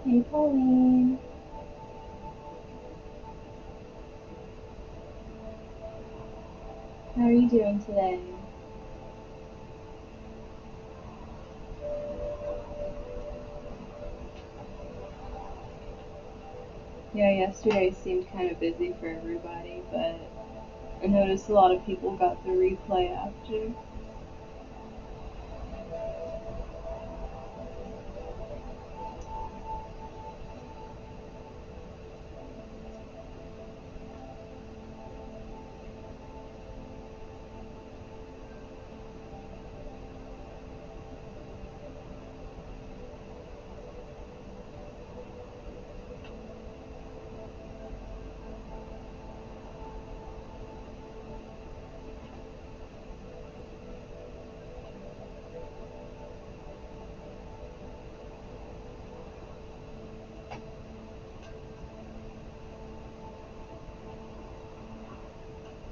Hey, Pauline. How are you doing today? Yeah, yesterday seemed kind of busy for everybody, but I noticed a lot of people got the replay after.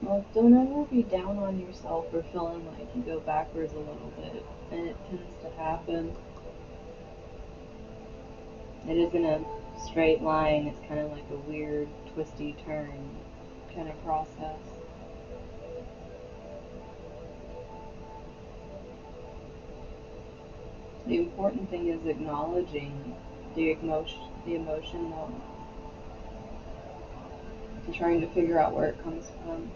Well, don't ever be down on yourself or feeling like you go backwards a little bit, and it tends to happen. It isn't a straight line, it's kind of like a weird, twisty turn kind of process. The important thing is acknowledging the emotion though, and trying to figure out where it comes from.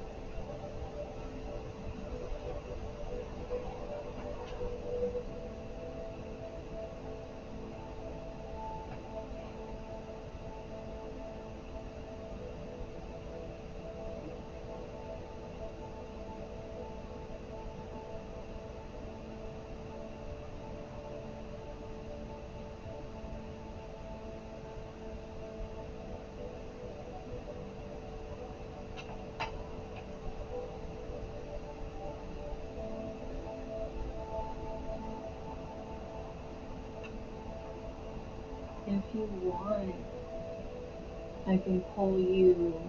If you want, I can pull you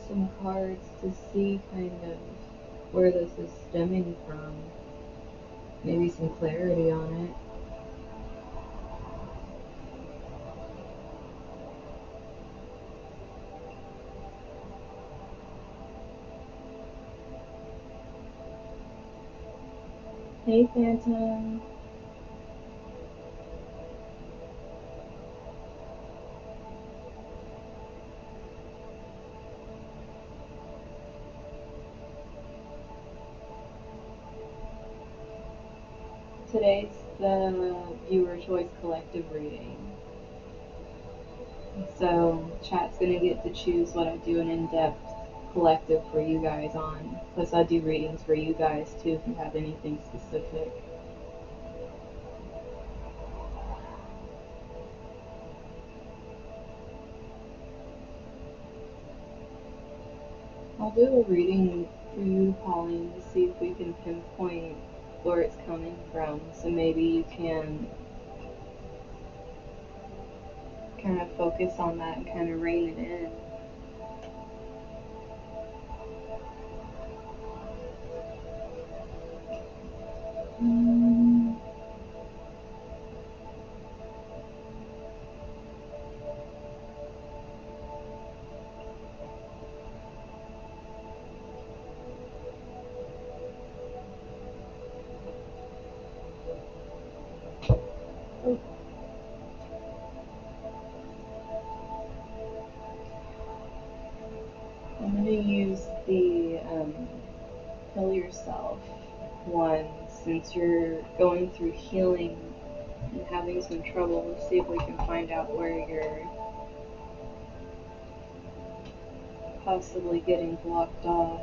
some cards to see kind of where this is stemming from. Maybe some clarity on it. Hey, Phantom. Today's the viewer choice collective reading. So, chat's gonna get to choose what I do an in-depth collective for you guys on. Plus, I do readings for you guys too if you have anything specific. I'll do a reading for you, Pauline, to see if we can pinpoint where it's coming from. So maybe you can kind of focus on that and kind of rein it in. Mm. I'm going to use the Heal Yourself one since you're going through healing and having some trouble. Let's see if we can find out where you're possibly getting blocked off.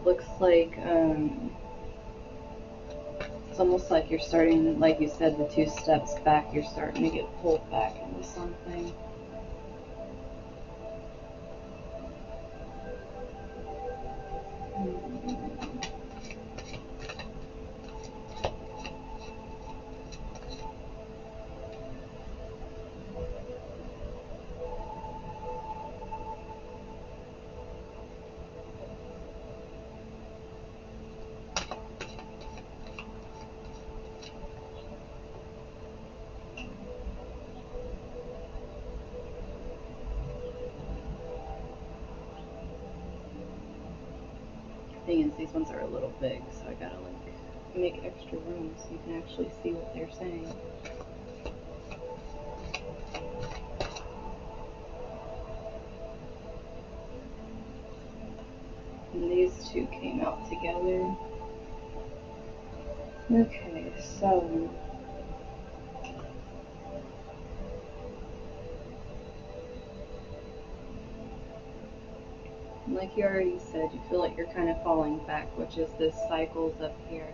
looks like it's almost like you're starting, like you said, the 2 steps back, you're starting to get pulled back into something. Thing is, these ones are a little big, so I gotta like make extra room so you can actually see what they're saying. And these 2 came out together. Okay, so like you already said, you feel like you're kind of falling back, which is this cycles up here.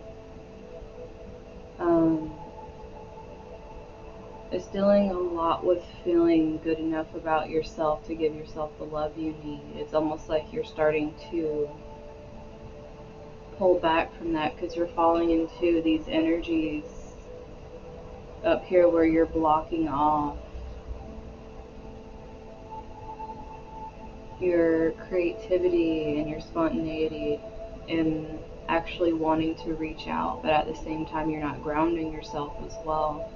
It's dealing a lot with feeling good enough about yourself to give yourself the love you need. It's almost like you're starting to pull back from that because you're falling into these energies up here where you're blocking off your creativity and your spontaneity and actually wanting to reach out, but at the same time you're not grounding yourself as well.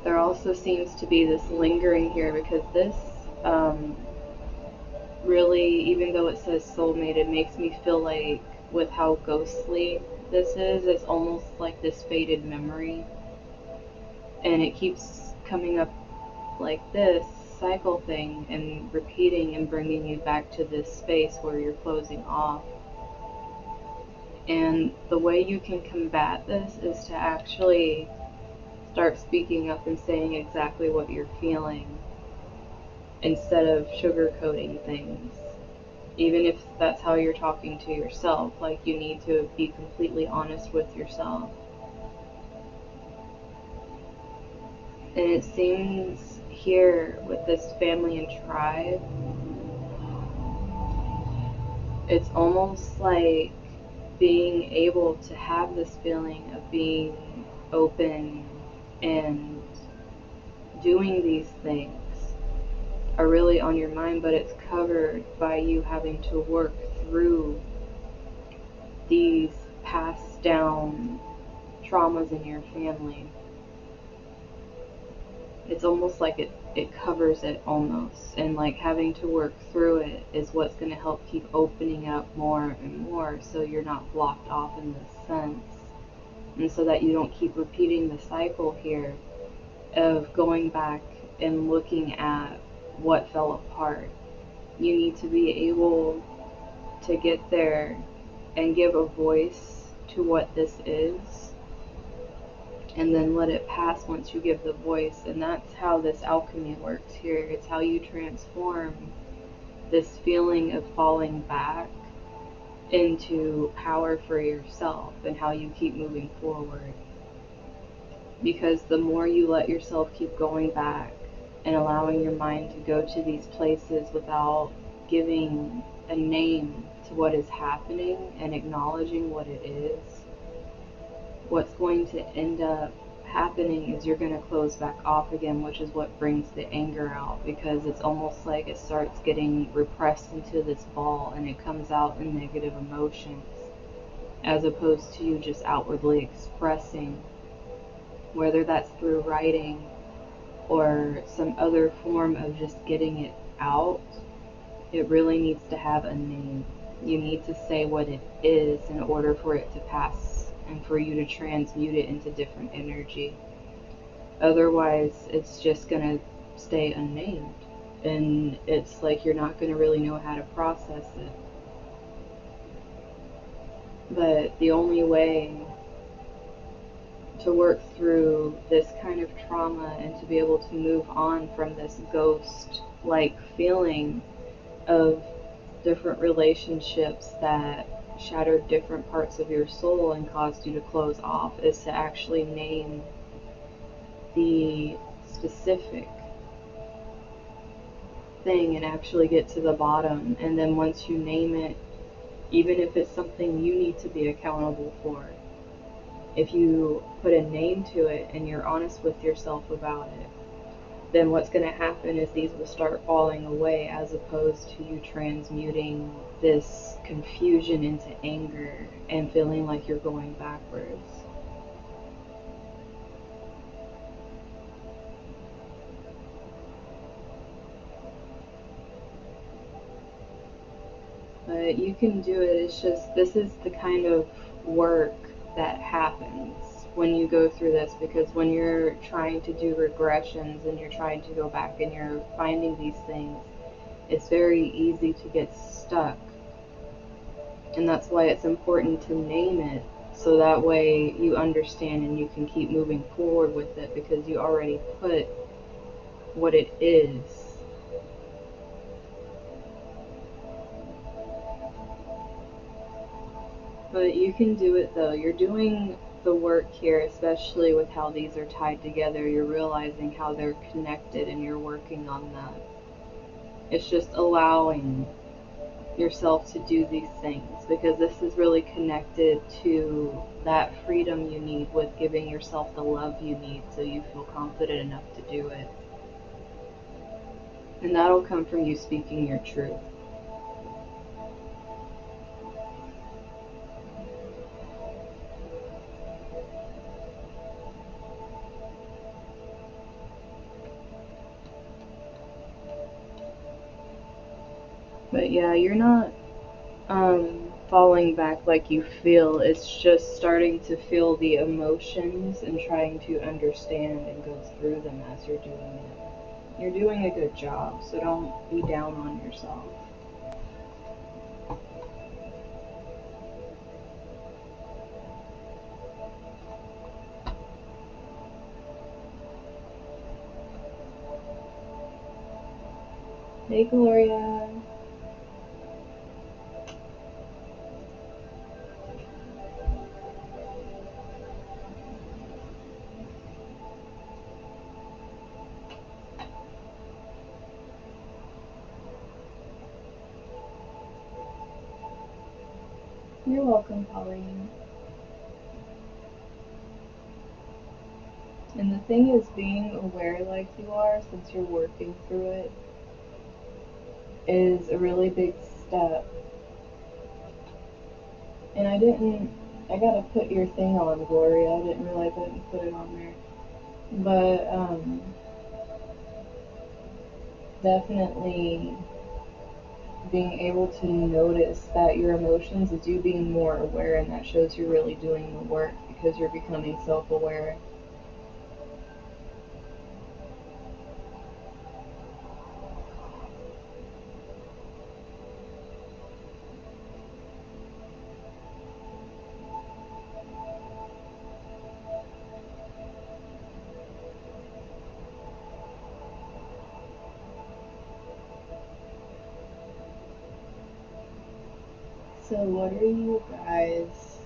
There also seems to be this lingering here because this really, even though it says soulmate, it makes me feel like with how ghostly this is, it's almost like this faded memory, and it keeps coming up like this cycle thing and repeating and bringing you back to this space where you're closing off. And the way you can combat this is to actually start speaking up and saying exactly what you're feeling instead of sugarcoating things. Even if that's how you're talking to yourself, like you need to be completely honest with yourself. And it seems here with this family and tribe, it's almost like being able to have this feeling of being open and doing these things are really on your mind, but it's covered by you having to work through these passed down traumas in your family. It's almost like it covers it almost, and like having to work through it is what's going to help keep opening up more and more so you're not blocked off in this sense, and so that you don't keep repeating the cycle here of going back and looking at what fell apart. You need to be able to get there and give a voice to what this is, and then let it pass once you give the voice. And that's how this alchemy works here. It's how you transform this feeling of falling back into power for yourself and how you keep moving forward. Because the more you let yourself keep going back and allowing your mind to go to these places without giving a name to what is happening and acknowledging what it is, what's going to end up happening is you're going to close back off again, which is what brings the anger out, because it's almost like it starts getting repressed into this ball and it comes out in negative emotions, as opposed to you just outwardly expressing, whether that's through writing or some other form of just getting it out. It really needs to have a name. You need to say what it is in order for it to pass and for you to transmute it into different energy. Otherwise, it's just going to stay unnamed, and it's like you're not going to really know how to process it. But the only way to work through this kind of trauma and to be able to move on from this ghost-like feeling of different relationships that shattered different parts of your soul and caused you to close off is to actually name the specific thing and actually get to the bottom. And then once you name it, even if it's something you need to be accountable for, if you put a name to it and you're honest with yourself about it, then what's going to happen is these will start falling away, as opposed to you transmuting this confusion into anger and feeling like you're going backwards. But you can do it. It's just, this is the kind of work that happens when you go through this, because when you're trying to do regressions and you're trying to go back and you're finding these things, it's very easy to get stuck. And that's why it's important to name it, so that way you understand and you can keep moving forward with it, because you already put what it is. But you can do it though. You're doing the work here, especially with how these are tied together. You're realizing how they're connected and you're working on that. It's just allowing yourself to do these things, because this is really connected to that freedom you need with giving yourself the love you need so you feel confident enough to do it. And that'll come from you speaking your truth. But yeah, you're not falling back like you feel. It's just starting to feel the emotions and trying to understand and go through them as you're doing it. You're doing a good job, so don't be down on yourself. Hey, Gloria. You're welcome, Pauline. And the thing is, being aware like you are, since you're working through it, is a really big step. And I gotta put your thing on, Gloria. I didn't realize I didn't put it on there. But, definitely being able to notice that your emotions is you being more aware, and that shows you're really doing the work because you're becoming self-aware. So what are you guys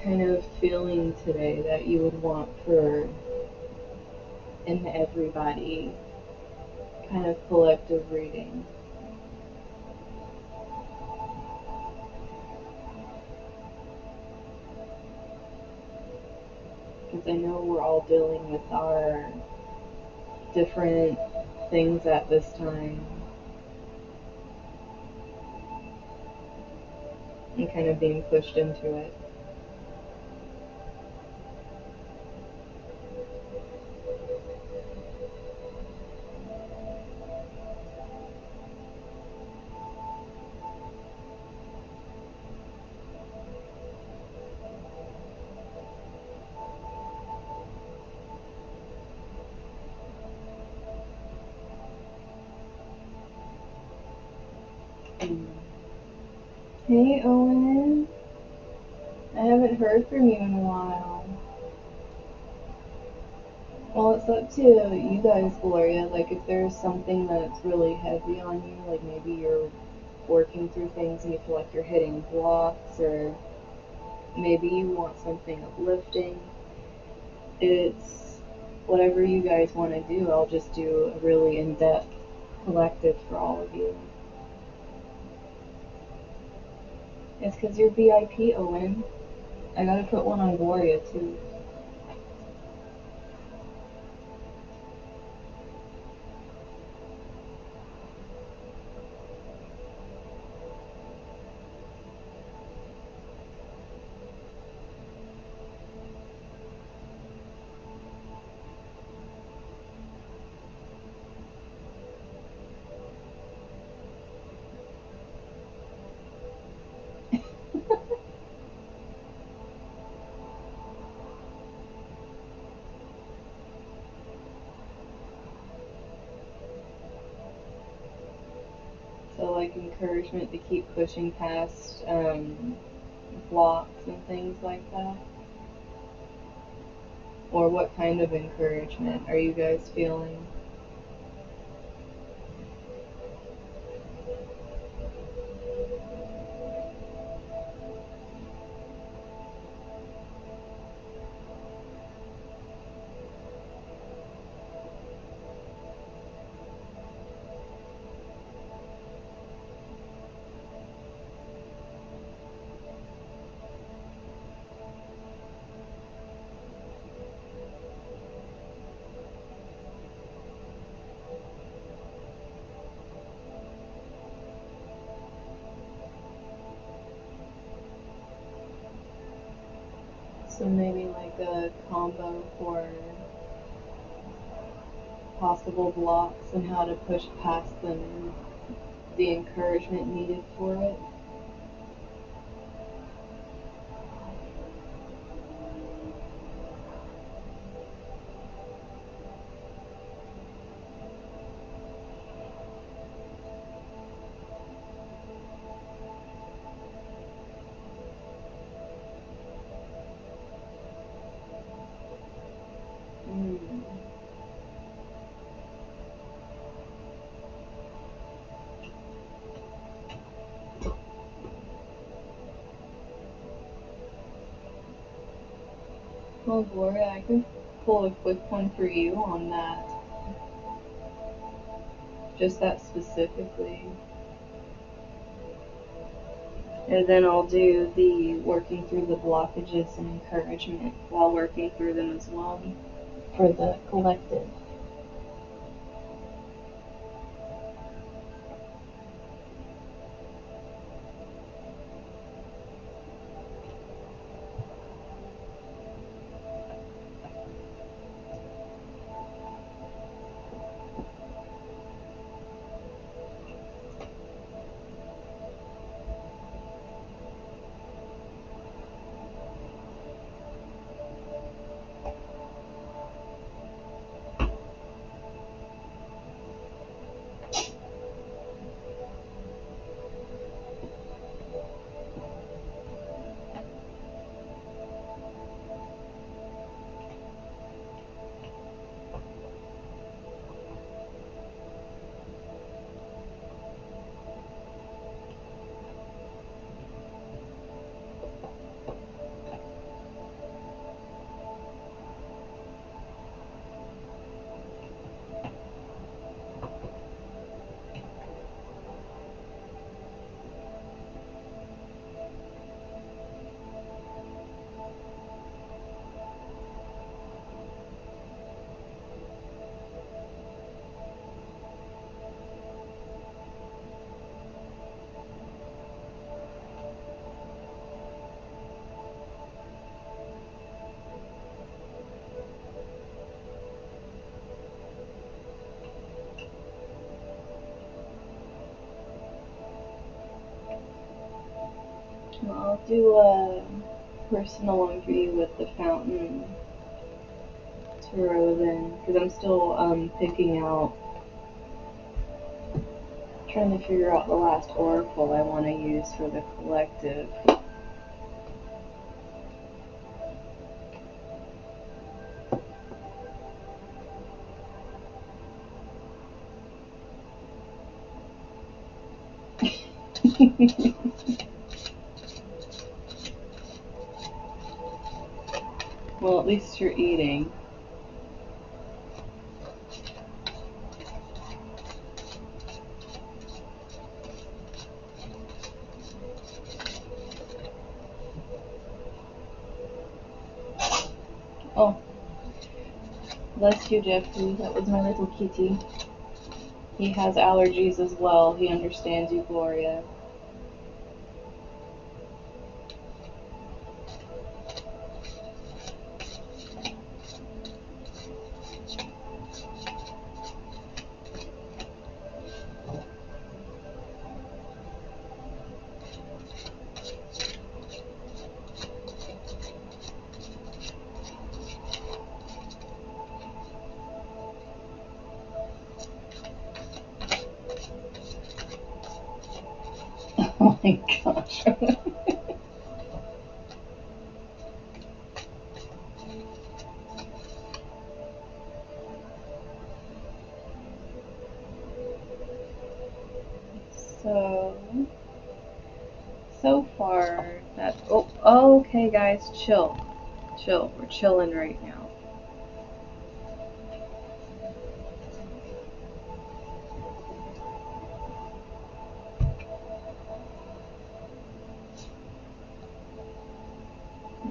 kind of feeling today that you would want for an everybody kind of collective reading? Because I know we're all dealing with our different things at this time and kind of being pushed into it. Hey, Owen. I haven't heard from you in a while. Well, it's up to you guys, Gloria. Like, if there's something that's really heavy on you, like maybe you're working through things and you feel like you're hitting blocks, or maybe you want something uplifting. It's whatever you guys want to do. I'll just do a really in-depth collective for all of you. It's because you're VIP, Owen. I gotta put one on Gloria, too. So, like, encouragement to keep pushing past blocks and things like that? Or what kind of encouragement are you guys feeling? So maybe like a combo for possible blocks and how to push past them and the encouragement needed for it. Mm. Well, Gloria, I can pull a quick one for you on that. Just that specifically. And then I'll do the working through the blockages and encouragement while working through them as well for the collective. I'll do a personal one for you with the fountain tarot then, because I'm still picking out, trying to figure out the last oracle I want to use for the collective. Well, at least you're eating. Oh, bless you, Jeffrey. That was my little kitty. He has allergies as well. He understands you, Gloria. Oh my gosh. So, so far, that. Oh, okay, guys, chill. Chill. We're chilling right now.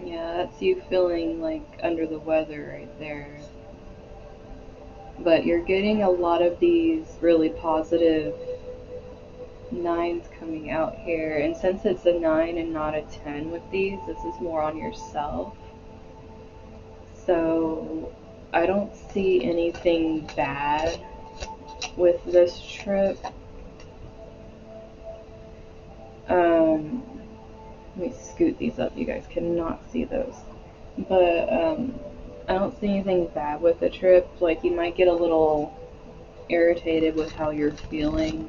Yeah, that's you feeling like under the weather right there. But you're getting a lot of these really positive nines coming out here. And since it's a 9 and not a 10 with these, this is more on yourself. So I don't see anything bad with this trip. Let me scoot these up. You guys cannot see those. But I don't see anything bad with the trip. Like, you might get a little irritated with how you're feeling,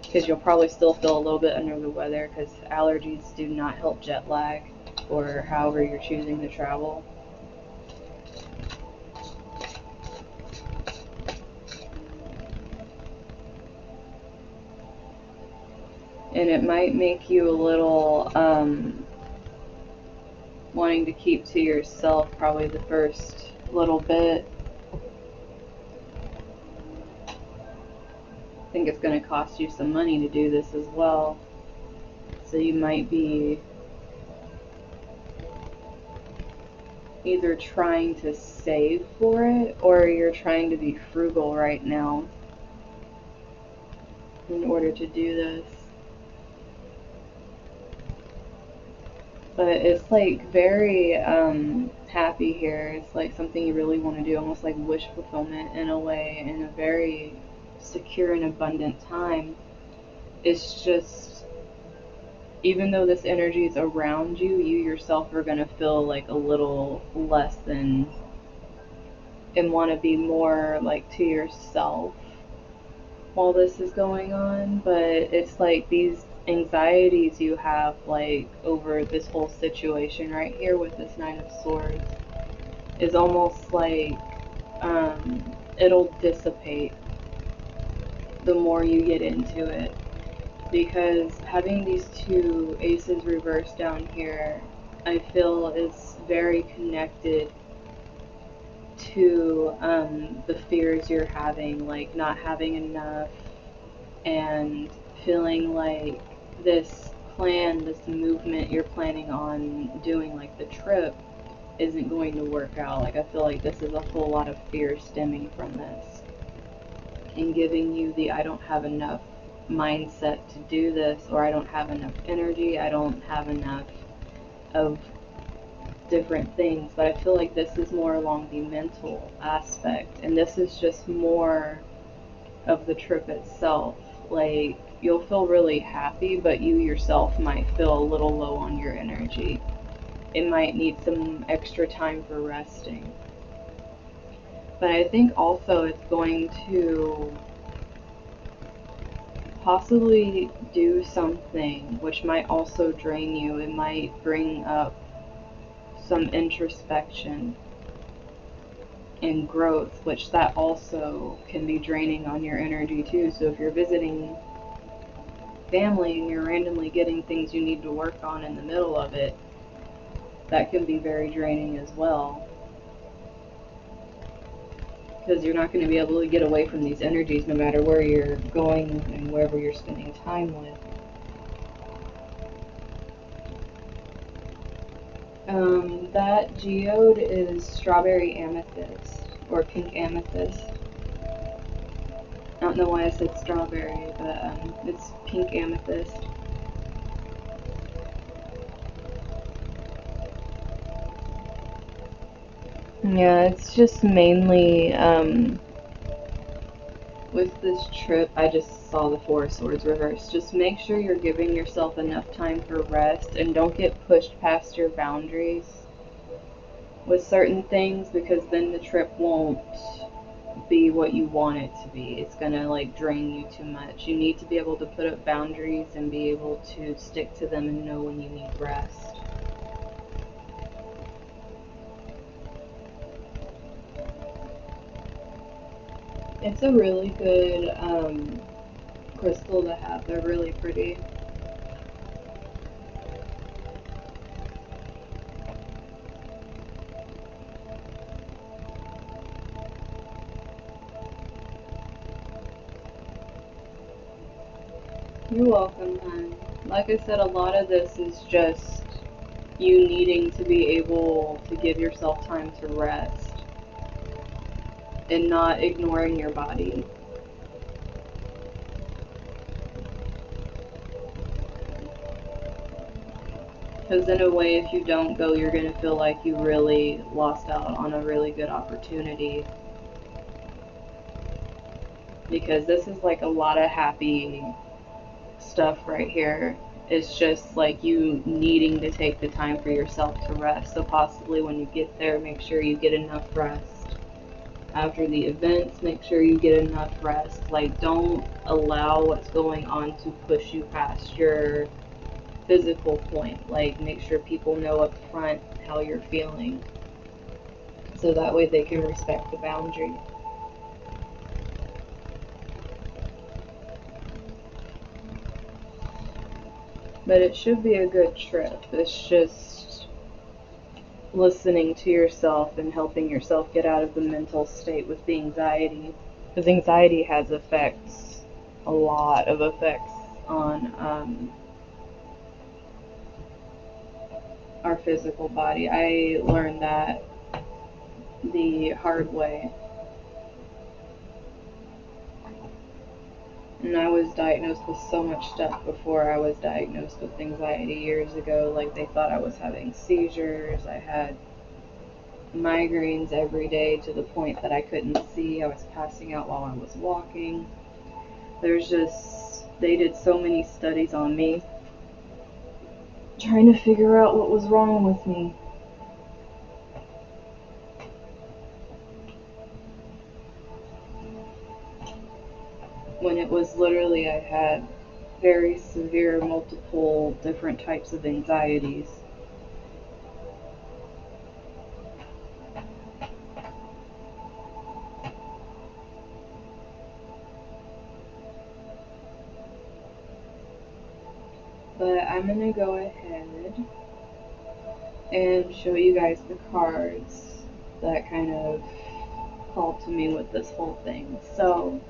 because you'll probably still feel a little bit under the weather, because allergies do not help jet lag or however you're choosing to travel. And it might make you a little wanting to keep to yourself probably the first little bit. I think it's going to cost you some money to do this as well. So you might be either trying to save for it or you're trying to be frugal right now in order to do this. But it's like very happy here. It's like something you really want to do, almost like wish fulfillment in a way, in a very secure and abundant time. It's just, even though this energy is around you, you yourself are going to feel like a little less than and want to be more like to yourself while this is going on. But it's like these anxieties you have like over this whole situation right here with this Nine of Swords is almost like it'll dissipate the more you get into it, because having these two aces reversed down here, I feel is very connected to the fears you're having, like not having enough and feeling like this plan, this movement you're planning on doing, like the trip, isn't going to work out. Like, I feel like this is a whole lot of fear stemming from this and giving you the I don't have enough mindset to do this, or I don't have enough energy, I don't have enough of different things. But I feel like this is more along the mental aspect, and this is just more of the trip itself. Like, you'll feel really happy, but you yourself might feel a little low on your energy. It might need some extra time for resting. But I think also it's going to possibly do something which might also drain you. It might bring up some introspection and growth, which that also can be draining on your energy too. So if you're visiting family and you're randomly getting things you need to work on in the middle of it, that can be very draining as well. Because you're not going to be able to get away from these energies no matter where you're going and wherever you're spending time with. That geode is strawberry amethyst, or pink amethyst. I don't know why I said strawberry, but it's pink amethyst. Yeah, it's just mainly, with this trip, I just saw the Four of Swords reversed. Just make sure you're giving yourself enough time for rest and don't get pushed past your boundaries with certain things, because then the trip won't be what you want it to be. It's gonna like drain you too much. You need to be able to put up boundaries and be able to stick to them and know when you need rest. It's a really good crystal to have. They're really pretty. You're welcome, hon. Like I said, a lot of this is just you needing to be able to give yourself time to rest and not ignoring your body. Because in a way, if you don't go, you're going to feel like you really lost out on a really good opportunity. Because this is like a lot of happy stuff right here. It's just like you needing to take the time for yourself to rest. So possibly when you get there, make sure you get enough rest. After the events, make sure you get enough rest. Like, don't allow what's going on to push you past your physical point. Like, make sure people know up front how you're feeling, so that way they can respect the boundary. But it should be a good trip. It's just listening to yourself and helping yourself get out of the mental state with the anxiety. Because anxiety has effects, a lot of effects on our physical body. I learned that the hard way. And I was diagnosed with so much stuff before I was diagnosed with anxiety years ago. Like, they thought I was having seizures. I had migraines every day to the point that I couldn't see. I was passing out while I was walking. They did so many studies on me, trying to figure out what was wrong with me. When it was literally, I had very severe, multiple different types of anxieties. But I'm going to go ahead and show you guys the cards that kind of called to me with this whole thing. So,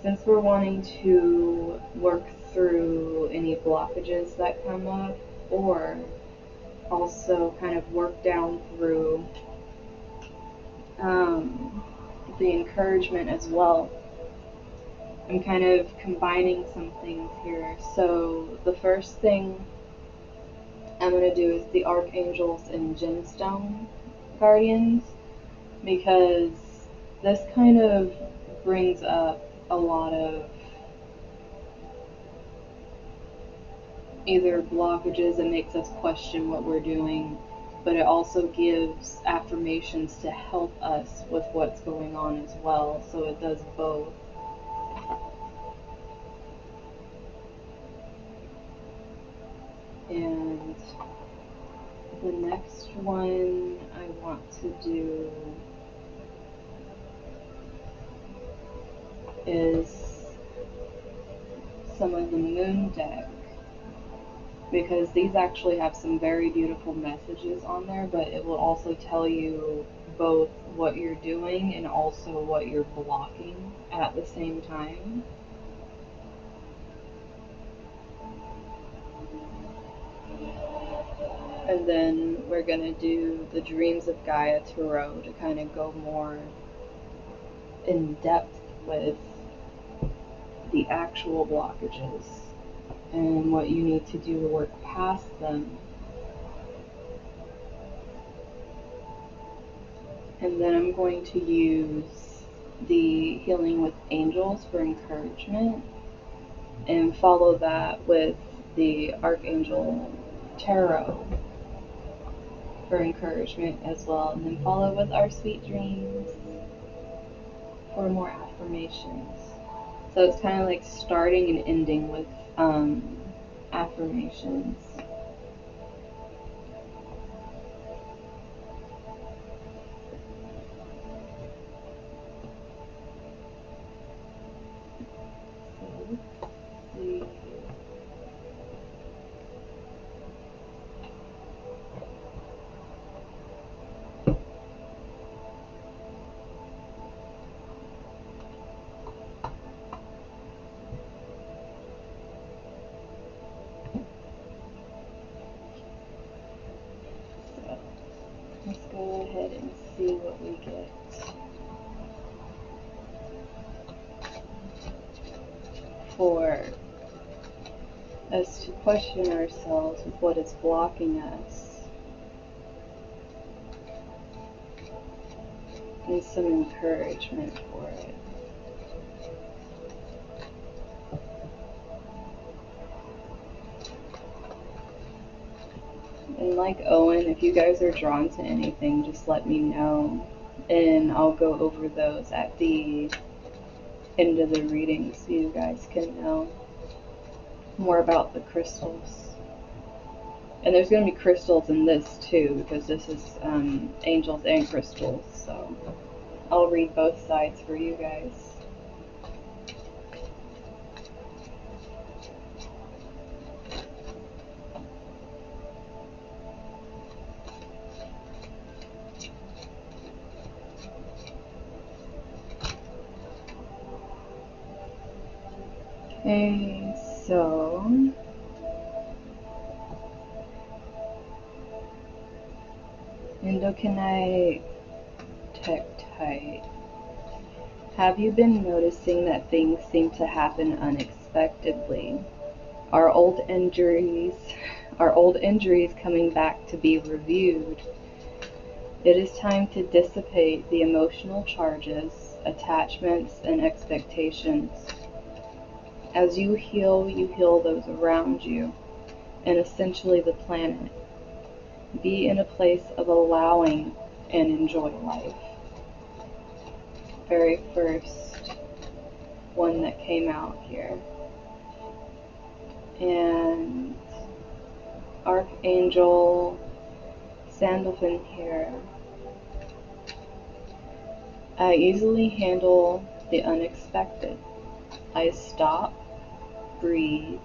since we're wanting to work through any blockages that come up, or also kind of work down through the encouragement as well, I'm kind of combining some things here. So the first thing I'm going to do is the Archangels and Gemstone Guardians, because this kind of brings up a lot of either blockages and makes us question what we're doing, but it also gives affirmations to help us with what's going on as well. So it does both. And the next one I want to do is some of the moon deck, because these actually have some very beautiful messages on there, but it will also tell you both what you're doing and also what you're blocking at the same time. And then we're going to do the Dreams of Gaia Tarot to kind of go more in depth with the actual blockages and what you need to do to work past them. And then I'm going to use the Healing with Angels for encouragement, and follow that with the Archangel Tarot for encouragement as well, and then follow with our sweet dreams for more affirmations. So it's kind of like starting and ending with affirmations. Let's go ahead and see what we get. For us to question ourselves with what is blocking us, and some encouragement for it. And like Owen, if you guys are drawn to anything, just let me know, and I'll go over those at the end of the reading so you guys can know more about the crystals. And there's going to be crystals in this too, because this is angels and crystals, so I'll read both sides for you guys. Okay, so Indokinite Tektite. Have you been noticing that things seem to happen unexpectedly? Are old injuries coming back to be reviewed? It is time to dissipate the emotional charges, attachments, and expectations. As you heal those around you, and essentially the planet. Be in a place of allowing and enjoy life. Very first one that came out here. And Archangel Sandalphon here. I easily handle the unexpected. I stop, breathe,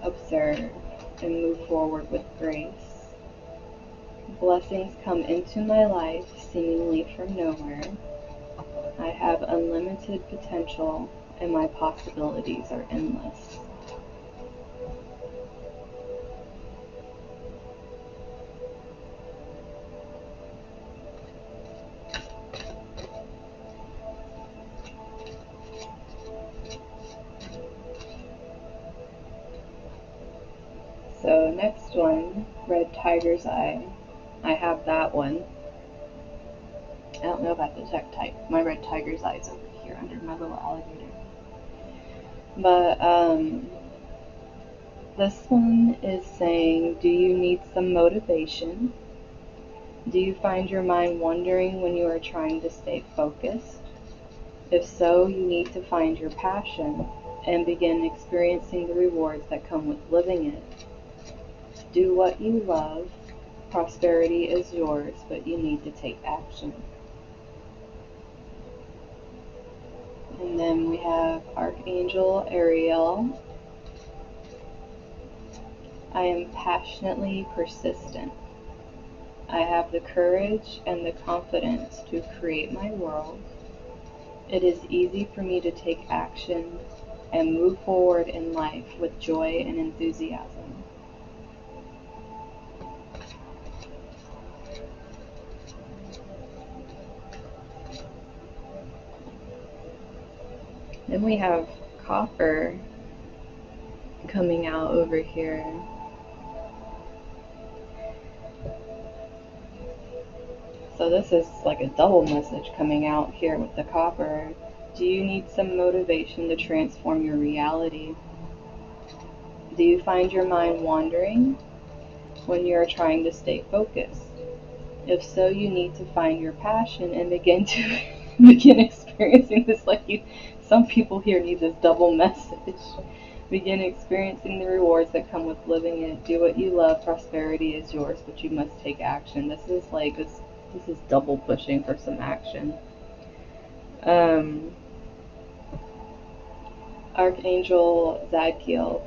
observe, and move forward with grace. Blessings come into my life seemingly from nowhere. I have unlimited potential, and my possibilities are endless. So next one, Red Tiger's Eye. I have that one. I don't know about the Tektite. My Red Tiger's Eye is over here under my little alligator. But this one is saying, do you need some motivation? Do you find your mind wandering when you are trying to stay focused? If so, you need to find your passion and begin experiencing the rewards that come with living it. Do what you love. Prosperity is yours, but you need to take action. And then we have Archangel Ariel. I am passionately persistent. I have the courage and the confidence to create my world. It is easy for me to take action and move forward in life with joy and enthusiasm. Then we have copper coming out over here. So this is like a double message coming out here with the copper. Do you need some motivation to transform your reality? Do you find your mind wandering when you're trying to stay focused? If so, you need to find your passion and begin to begin experiencing this like you. Some people here need this double message. Begin experiencing the rewards that come with living it. Do what you love. Prosperity is yours, but you must take action. This is like this is double pushing for some action. Archangel Zadkiel.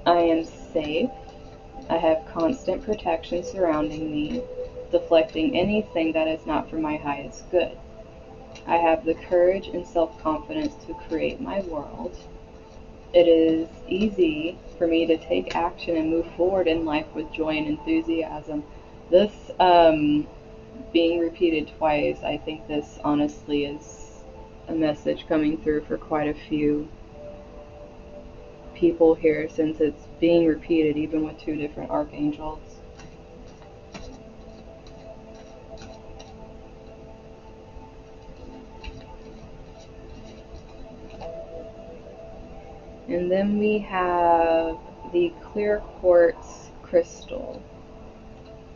I am safe. I have constant protection surrounding me, deflecting anything that is not for my highest good. I have the courage and self-confidence to create my world. It is easy for me to take action and move forward in life with joy and enthusiasm. This being repeated twice, I think this honestly is a message coming through for quite a few people here, since it's being repeated even with two different archangels. And then we have the clear quartz crystal.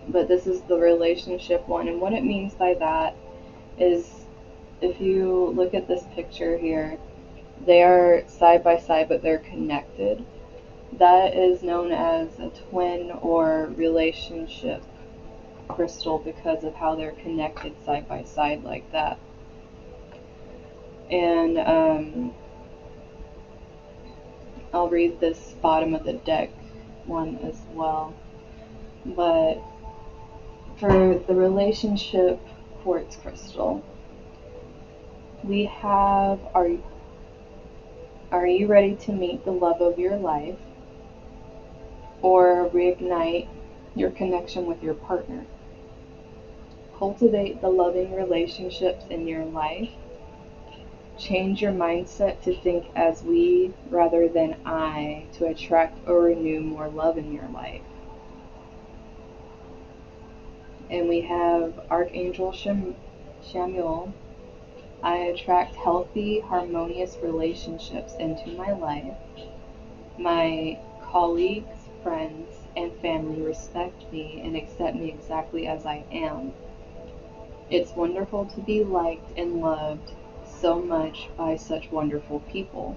But this is the relationship one. And what it means by that is, if you look at this picture here, they are side by side, but they're connected. That is known as a twin or relationship crystal because of how they're connected side by side like that. And I'll read this bottom of the deck one as well. But for the relationship quartz crystal, we have, are you ready to meet the love of your life or reignite your connection with your partner? Cultivate the loving relationships in your life. Change your mindset to think as we rather than I to attract or renew more love in your life. And we have Archangel Shamuel. I attract healthy, harmonious relationships into my life. My colleagues, friends, and family respect me and accept me exactly as I am. It's wonderful to be liked and loved so much by such wonderful people.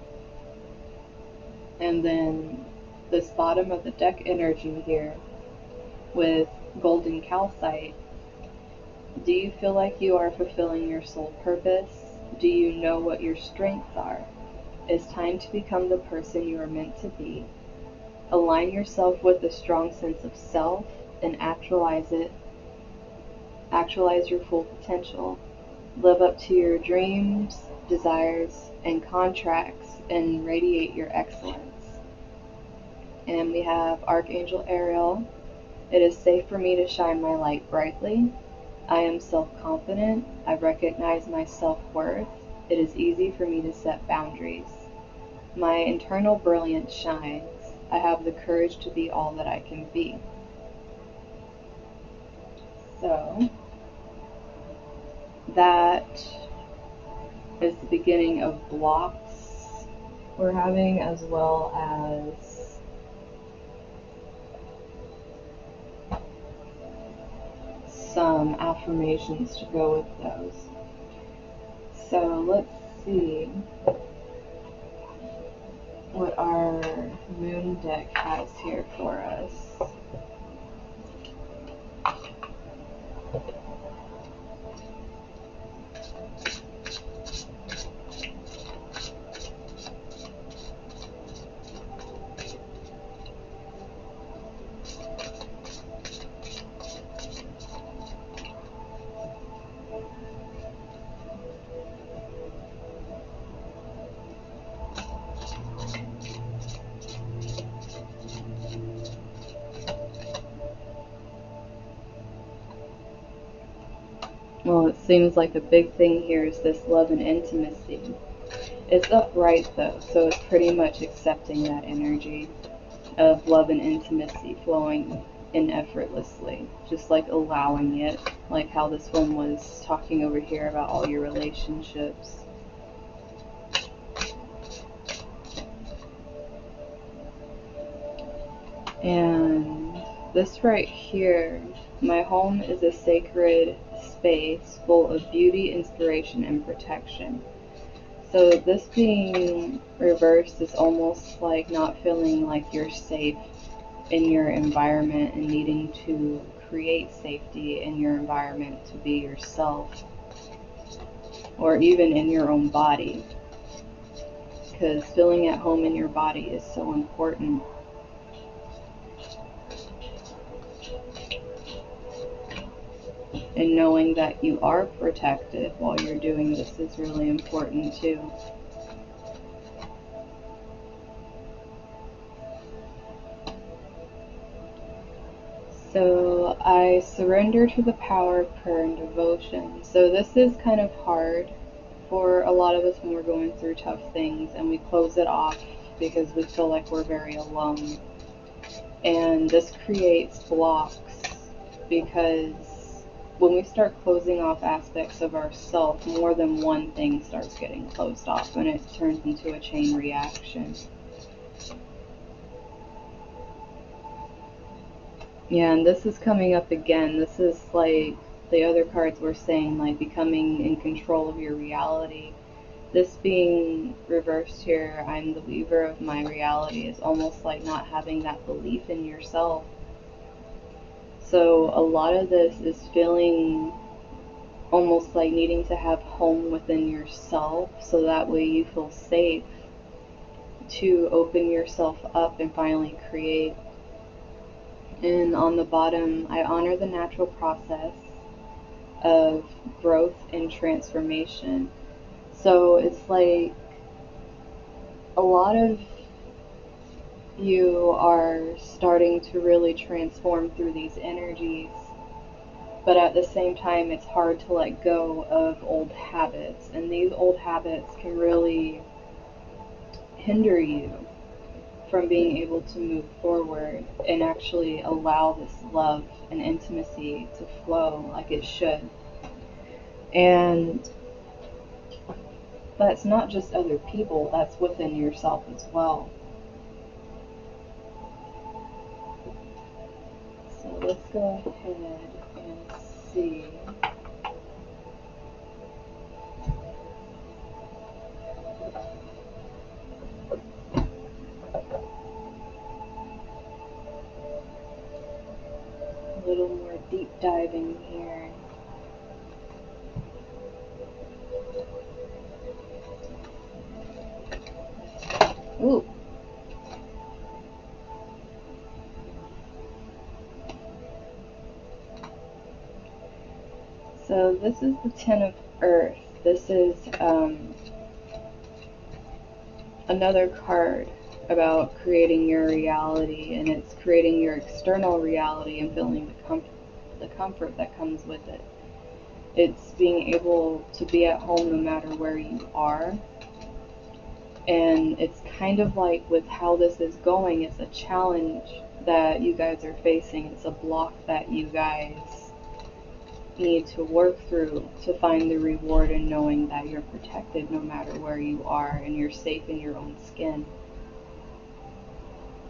And then this bottom of the deck energy here with golden calcite. Do you feel like you are fulfilling your soul purpose? Do you know what your strengths are? It's time to become the person you are meant to be. Align yourself with a strong sense of self and actualize it. Actualize your full potential. Live up to your dreams, desires, and contracts and radiate your excellence. And we have Archangel Ariel. It is safe for me to shine my light brightly. I am self-confident. I recognize my self-worth. It is easy for me to set boundaries. My internal brilliance shines. I have the courage to be all that I can be. So, that is the beginning of blocks we're having, as well as some affirmations to go with those. So let's see what our moon deck has here for us. Well, it seems like a big thing here is this love and intimacy. It's upright though, so it's pretty much accepting that energy of love and intimacy flowing in effortlessly, just like allowing it, like how this one was talking over here about all your relationships. And this right here, my home is a sacred space full of beauty, inspiration, and protection. So this being reversed is almost like not feeling like you're safe in your environment and needing to create safety in your environment to be yourself, or even in your own body, because feeling at home in your body is so important. And knowing that you are protected while you're doing this is really important too. So I surrender to the power of prayer and devotion. So this is kind of hard for a lot of us when we're going through tough things and we close it off because we feel like we're very alone. And this creates blocks because when we start closing off aspects of ourself, more than one thing starts getting closed off and it turns into a chain reaction. Yeah, and this is coming up again. This is like the other cards were saying, like becoming in control of your reality. This being reversed here, I'm the weaver of my reality, is almost like not having that belief in yourself. So a lot of this is feeling almost like needing to have home within yourself so that way you feel safe to open yourself up and finally create. And on the bottom, I honor the natural process of growth and transformation. So it's like a lot of you are starting to really transform through these energies, but at the same time, it's hard to let go of old habits, and these old habits can really hinder you from being able to move forward and actually allow this love and intimacy to flow like it should. And that's not just other people, that's within yourself as well. So let's go ahead and see. A little more deep diving here. Ooh. So this is the Ten of Earth. This is another card about creating your reality, and it's creating your external reality and feeling the comfort that comes with it. It's being able to be at home no matter where you are. And it's kind of like with how this is going, it's a challenge that you guys are facing. It's a block that you guys need to work through to find the reward in knowing that you're protected no matter where you are and you're safe in your own skin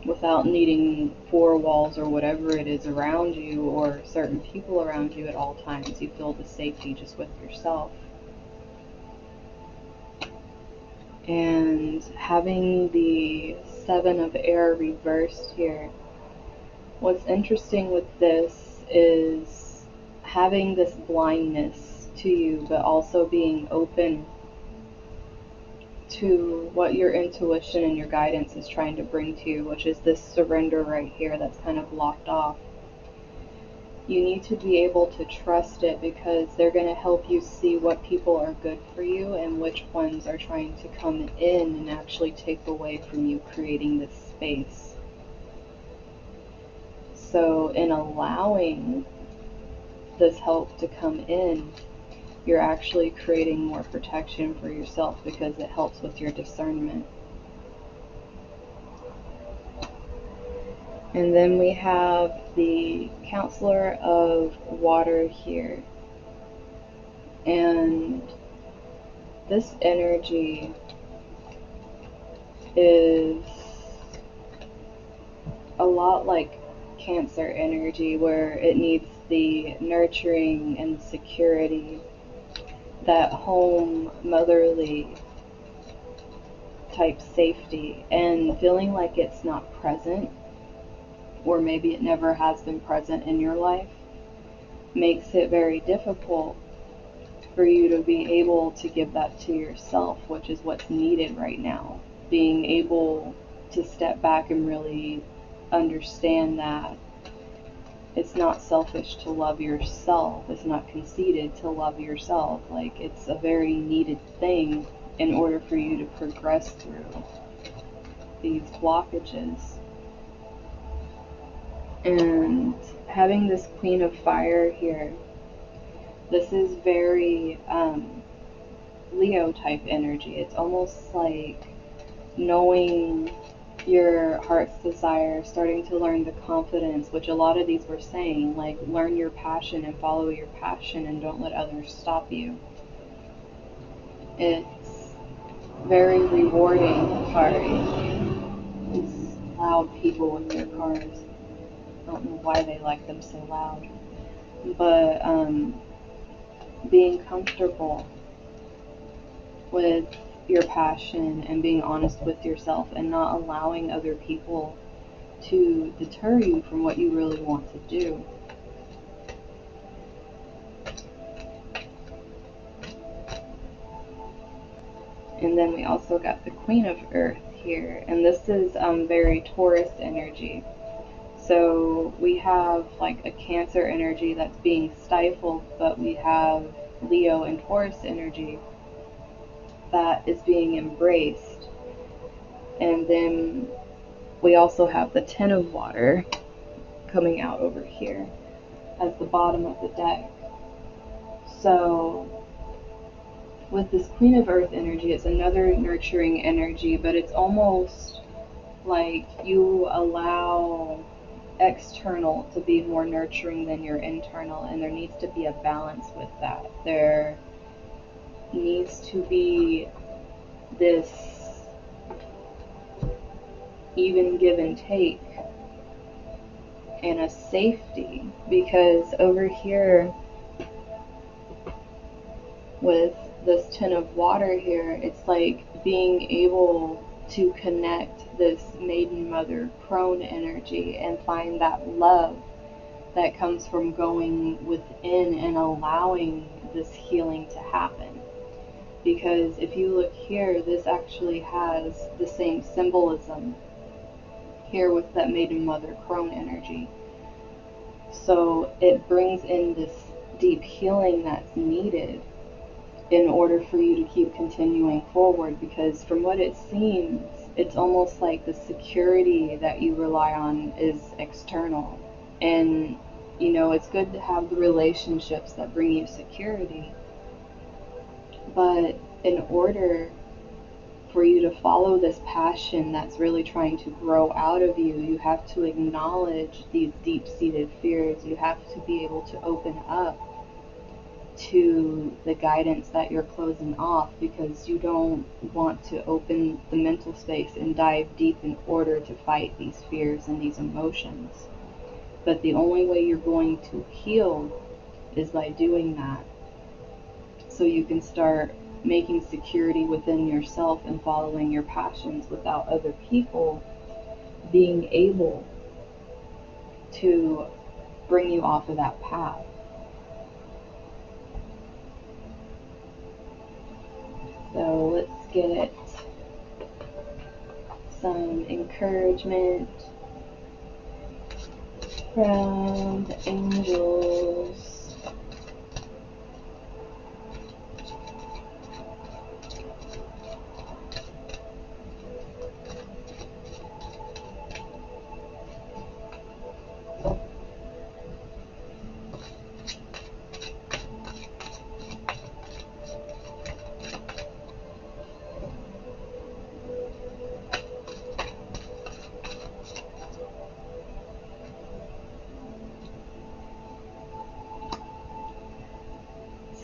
without needing four walls or whatever it is around you or certain people around you at all times. You feel the safety just with yourself. And having the Seven of Air reversed here, what's interesting with this is having this blindness to you, but also being open to what your intuition and your guidance is trying to bring to you, which is this surrender right here that's kind of blocked off. You need to be able to trust it because they're going to help you see what people are good for you and which ones are trying to come in and actually take away from you creating this space. So in allowing this help to come in, you're actually creating more protection for yourself because it helps with your discernment. And then we have the Counselor of Water here. And this energy is a lot like Cancer energy, where it needs the nurturing and security, that home, motherly type safety, and feeling like it's not present, or maybe it never has been present in your life, makes it very difficult for you to be able to give that to yourself, which is what's needed right now. Being able to step back and really understand that it's not selfish to love yourself. It's not conceited to love yourself. Like, it's a very needed thing in order for you to progress through these blockages. And having this Queen of Fire here, this is very Leo type energy. It's almost like knowing your heart's desire, starting to learn the confidence, which a lot of these were saying, like, learn your passion and follow your passion and don't let others stop you. It's very rewarding. Sorry, these loud people with their cars. I don't know why they like them so loud. But being comfortable with your passion and being honest with yourself and not allowing other people to deter you from what you really want to do. And then we also got the Queen of Earth here, and this is very Taurus energy. So we have like a Cancer energy that's being stifled, but we have Leo and Taurus energy that is being embraced. And then we also have the Ten of Water coming out over here as the bottom of the deck. So with this Queen of Earth energy, it's another nurturing energy, but it's almost like you allow external to be more nurturing than your internal, and there needs to be a balance with that. There needs to be this even give and take and a safety, because over here with this Ten of Water here, it's like being able to connect this Maiden Mother Crone energy and find that love that comes from going within and allowing this healing to happen. Because if you look here, this actually has the same symbolism here with that Maiden Mother Crone energy. So it brings in this deep healing that's needed in order for you to keep continuing forward, because from what it seems, it's almost like the security that you rely on is external. And, you know, it's good to have the relationships that bring you security, but in order for you to follow this passion that's really trying to grow out of you, you have to acknowledge these deep-seated fears. You have to be able to open up to the guidance that you're closing off, because you don't want to open the mental space and dive deep in order to fight these fears and these emotions. But the only way you're going to heal is by doing that, so you can start making security within yourself and following your passions without other people being able to bring you off of that path. So let's get some encouragement from the angels.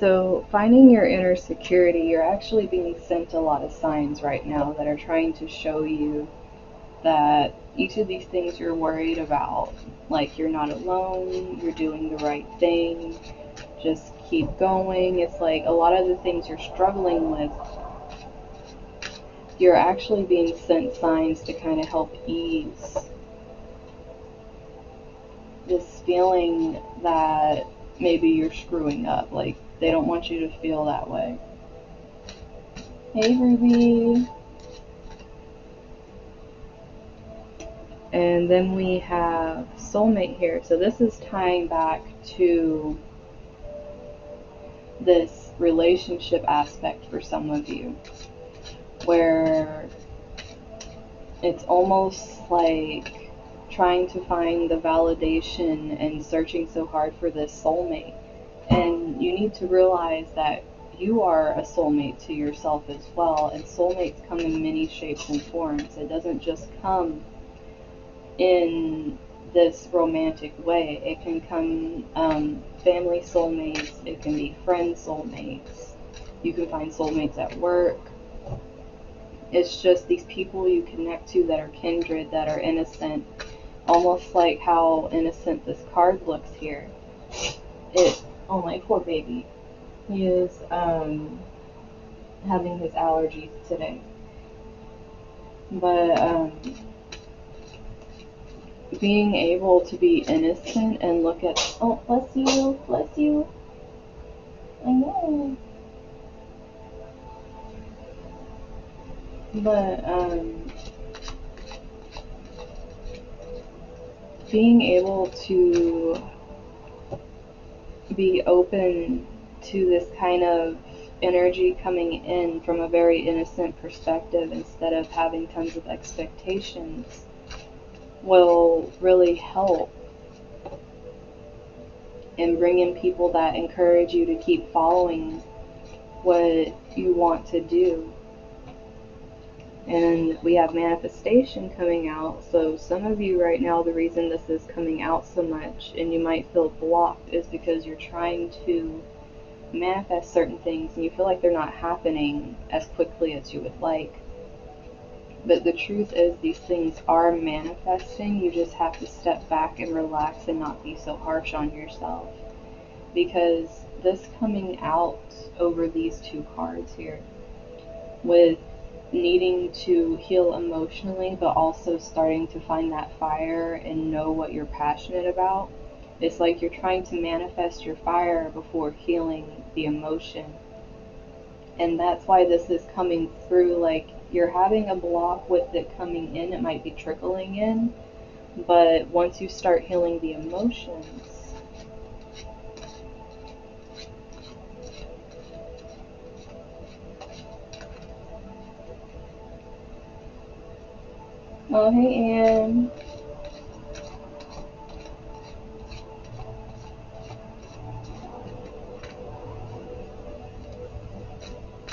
So, finding your inner security, you're actually being sent a lot of signs right now that are trying to show you that each of these things you're worried about, like you're not alone, you're doing the right thing, just keep going. It's like a lot of the things you're struggling with, you're actually being sent signs to kind of help ease this feeling that maybe you're screwing up. Like, they don't want you to feel that way. Hey, Ruby. And then we have soulmate here. So this is tying back to this relationship aspect for some of you, where it's almost like trying to find the validation and searching so hard for this soulmate. And you need to realize that you are a soulmate to yourself as well, and soulmates come in many shapes and forms. It doesn't just come in this romantic way. It can come family soulmates, it can be friend soulmates, you can find soulmates at work. It's just these people you connect to that are kindred, that are innocent, almost like how innocent this card looks here. Oh, my poor baby. He is having his allergies today. But being able to be innocent and look at, oh, bless you, I know. But being able to be open to this kind of energy coming in from a very innocent perspective instead of having tons of expectations will really help in bringing people that encourage you to keep following what you want to do. And we have manifestation coming out, so some of you right now, the reason this is coming out so much and you might feel blocked is because you're trying to manifest certain things and you feel like they're not happening as quickly as you would like. But the truth is, these things are manifesting. You just have to step back and relax and not be so harsh on yourself. Because this coming out over these two cards here, with needing to heal emotionally, but also starting to find that fire and know what you're passionate about. It's like you're trying to manifest your fire before healing the emotion. And that's why this is coming through. Like, you're having a block with it coming in. It might be trickling in, but once you start healing the emotions, oh, hey, Ann.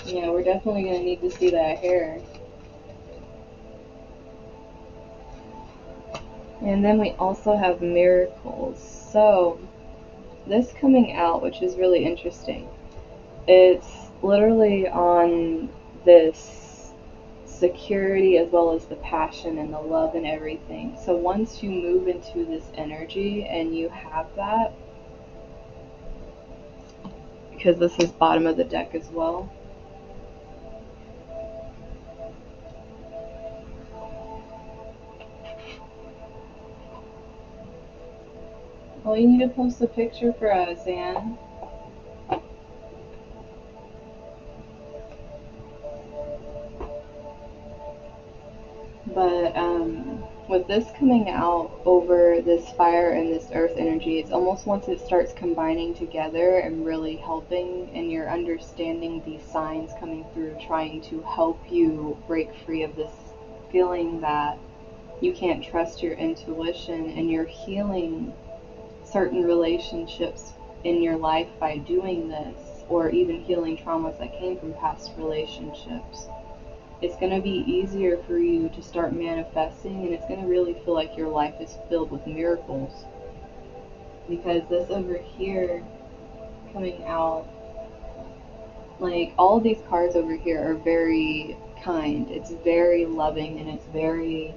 Yeah, we're definitely going to need to see that hair. And then we also have miracles. So, this coming out, which is really interesting, it's literally on this security as well as the passion and the love and everything. So once you move into this energy and you have that, because this is bottom of the deck as well, well, you need to post a picture for us, Anne. But with this coming out over this fire and this earth energy, it's almost once it starts combining together and really helping, and you're understanding these signs coming through, trying to help you break free of this feeling that you can't trust your intuition, and you're healing certain relationships in your life by doing this, or even healing traumas that came from past relationships. It's going to be easier for you to start manifesting, and it's going to really feel like your life is filled with miracles. Because this over here coming out Like, all of these cards over here are very kind. It's very loving, and it's very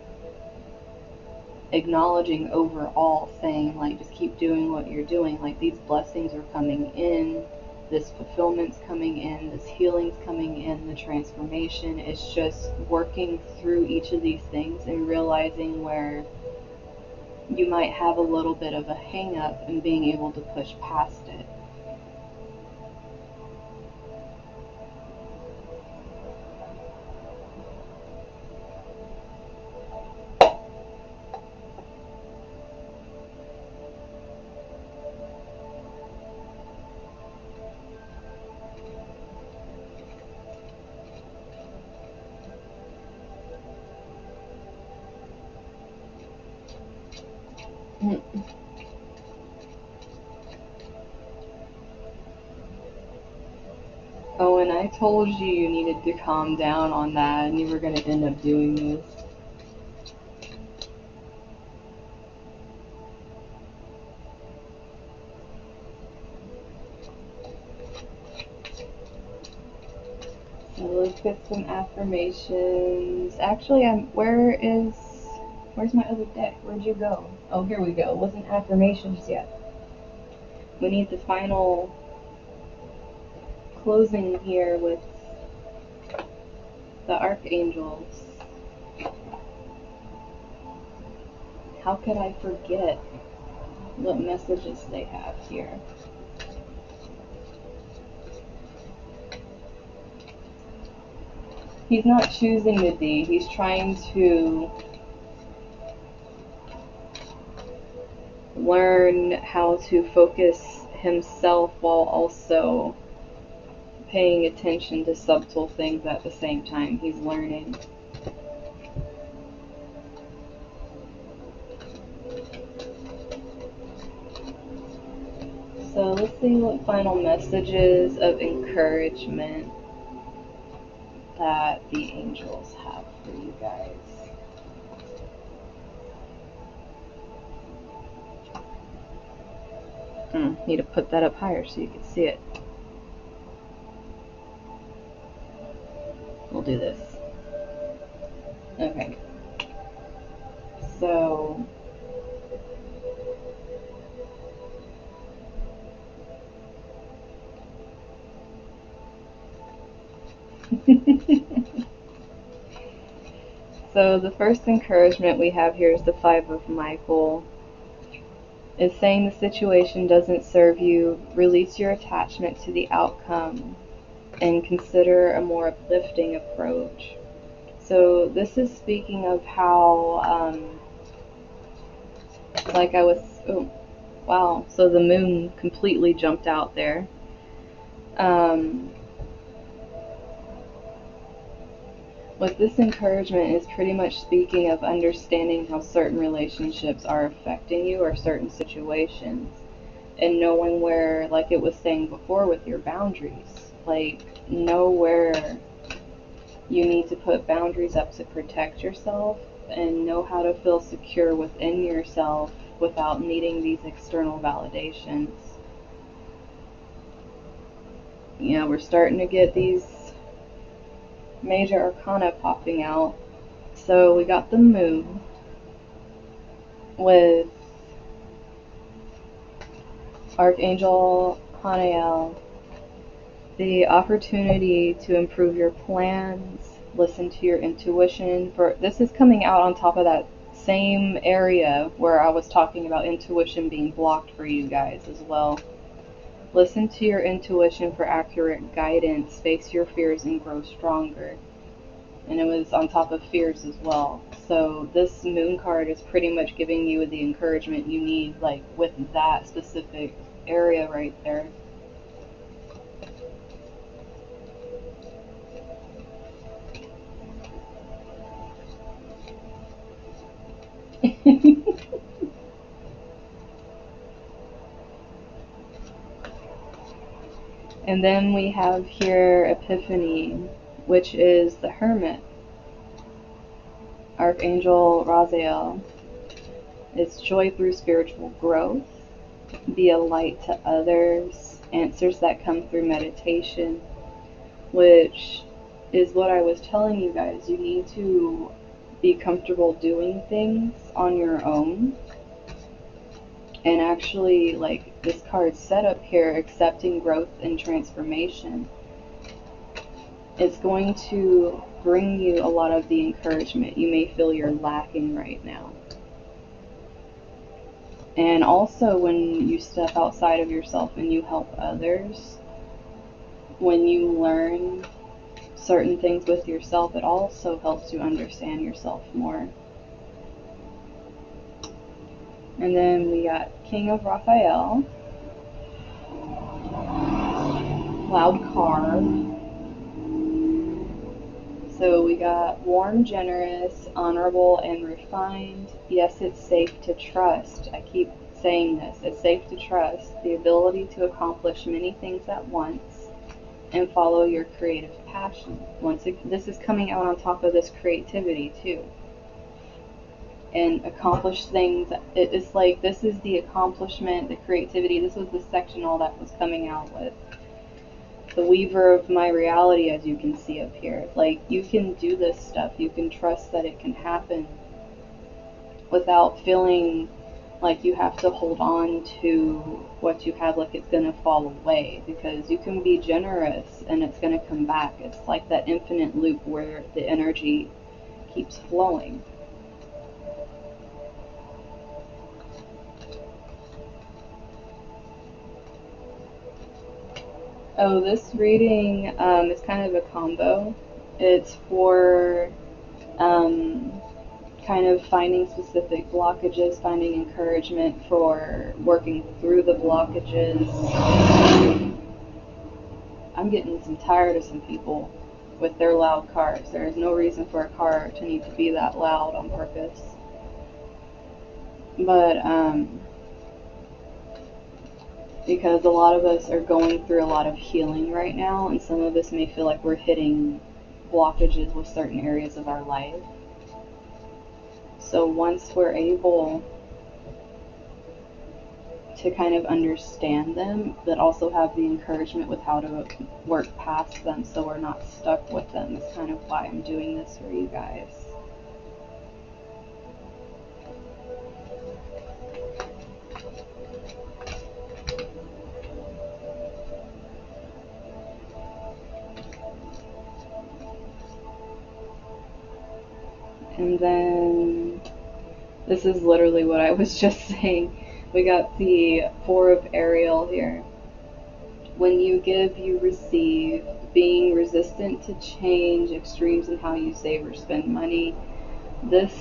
acknowledging overall, saying, like, just keep doing what you're doing. Like, these blessings are coming in, this fulfillment's coming in, this healing's coming in, the transformation. It's just working through each of these things and realizing where you might have a little bit of a hang up and being able to push past it. Oh, and I told you needed to calm down on that, and you were going to end up doing this. So let's get some affirmations. Actually, where's my other deck? Where'd you go? Oh, here we go. It wasn't affirmations yet. We need the final closing here with the archangels. How could I forget what messages they have here? He's not choosing the D. He's trying to learn how to focus himself while also paying attention to subtle things at the same time. He's learning. So let's see what final messages of encouragement that the angels have for you guys. Need to put that up higher so you can see it. We'll do this. Okay. So so the first encouragement we have here is the Five of Michael. It's saying the situation doesn't serve you. Release your attachment to the outcome and consider a more uplifting approach. So this is speaking of how, like I was, oh, wow, so the moon completely jumped out there. With this encouragement is pretty much speaking of understanding how certain relationships are affecting you or certain situations, and knowing where, like it was saying before with your boundaries, like know where you need to put boundaries up to protect yourself and know how to feel secure within yourself without needing these external validations. You know, we're starting to get these major arcana popping out. So we got the moon with Archangel Hanael, the opportunity to improve your plans, listen to your intuition. For this is coming out on top of that same area where I was talking about intuition being blocked for you guys as well. Listen to your intuition for accurate guidance, face your fears and grow stronger. And it was on top of fears as well. So this moon card is pretty much giving you the encouragement you need, like with that specific area right there. And then we have here Epiphany, which is the Hermit. Archangel Raziel. It's joy through spiritual growth. Be a light to others. Answers that come through meditation. which is what I was telling you guys. You need to be comfortable doing things on your own. And actually, like this card set up here, accepting growth and transformation, it's going to bring you a lot of the encouragement you may feel you're lacking right now. And also, when you step outside of yourself and you help others, when you learn certain things with yourself, it also helps you understand yourself more. And then we got King of Raphael, Loud Card. So we got warm, generous, honorable, and refined. Yes, it's safe to trust. I keep saying this. It's safe to trust. The ability to accomplish many things at once and follow your creative passion. This is coming out on top of this creativity too. And accomplish things. It's like this is the accomplishment, the creativity. This was the section all that was coming out with. The weaver of my reality, as you can see up here. Like, you can do this stuff. You can trust that it can happen without feeling like you have to hold on to what you have like it's going to fall away, because you can be generous and it's going to come back. It's like that infinite loop where the energy keeps flowing. Oh, this reading is kind of a combo. It's for kind of finding specific blockages, finding encouragement for working through the blockages. I'm getting tired of some people with their loud cars. There is no reason for a car to need to be that loud on purpose. But because a lot of us are going through a lot of healing right now, and some of us may feel like we're hitting blockages with certain areas of our life. So once we're able to kind of understand them, but also have the encouragement with how to work past them so we're not stuck with them, is kind of why I'm doing this for you guys. And then this is literally what I was just saying. We got the Four of Ariel here. When you give, you receive. Being resistant to change, extremes in how you save or spend money. This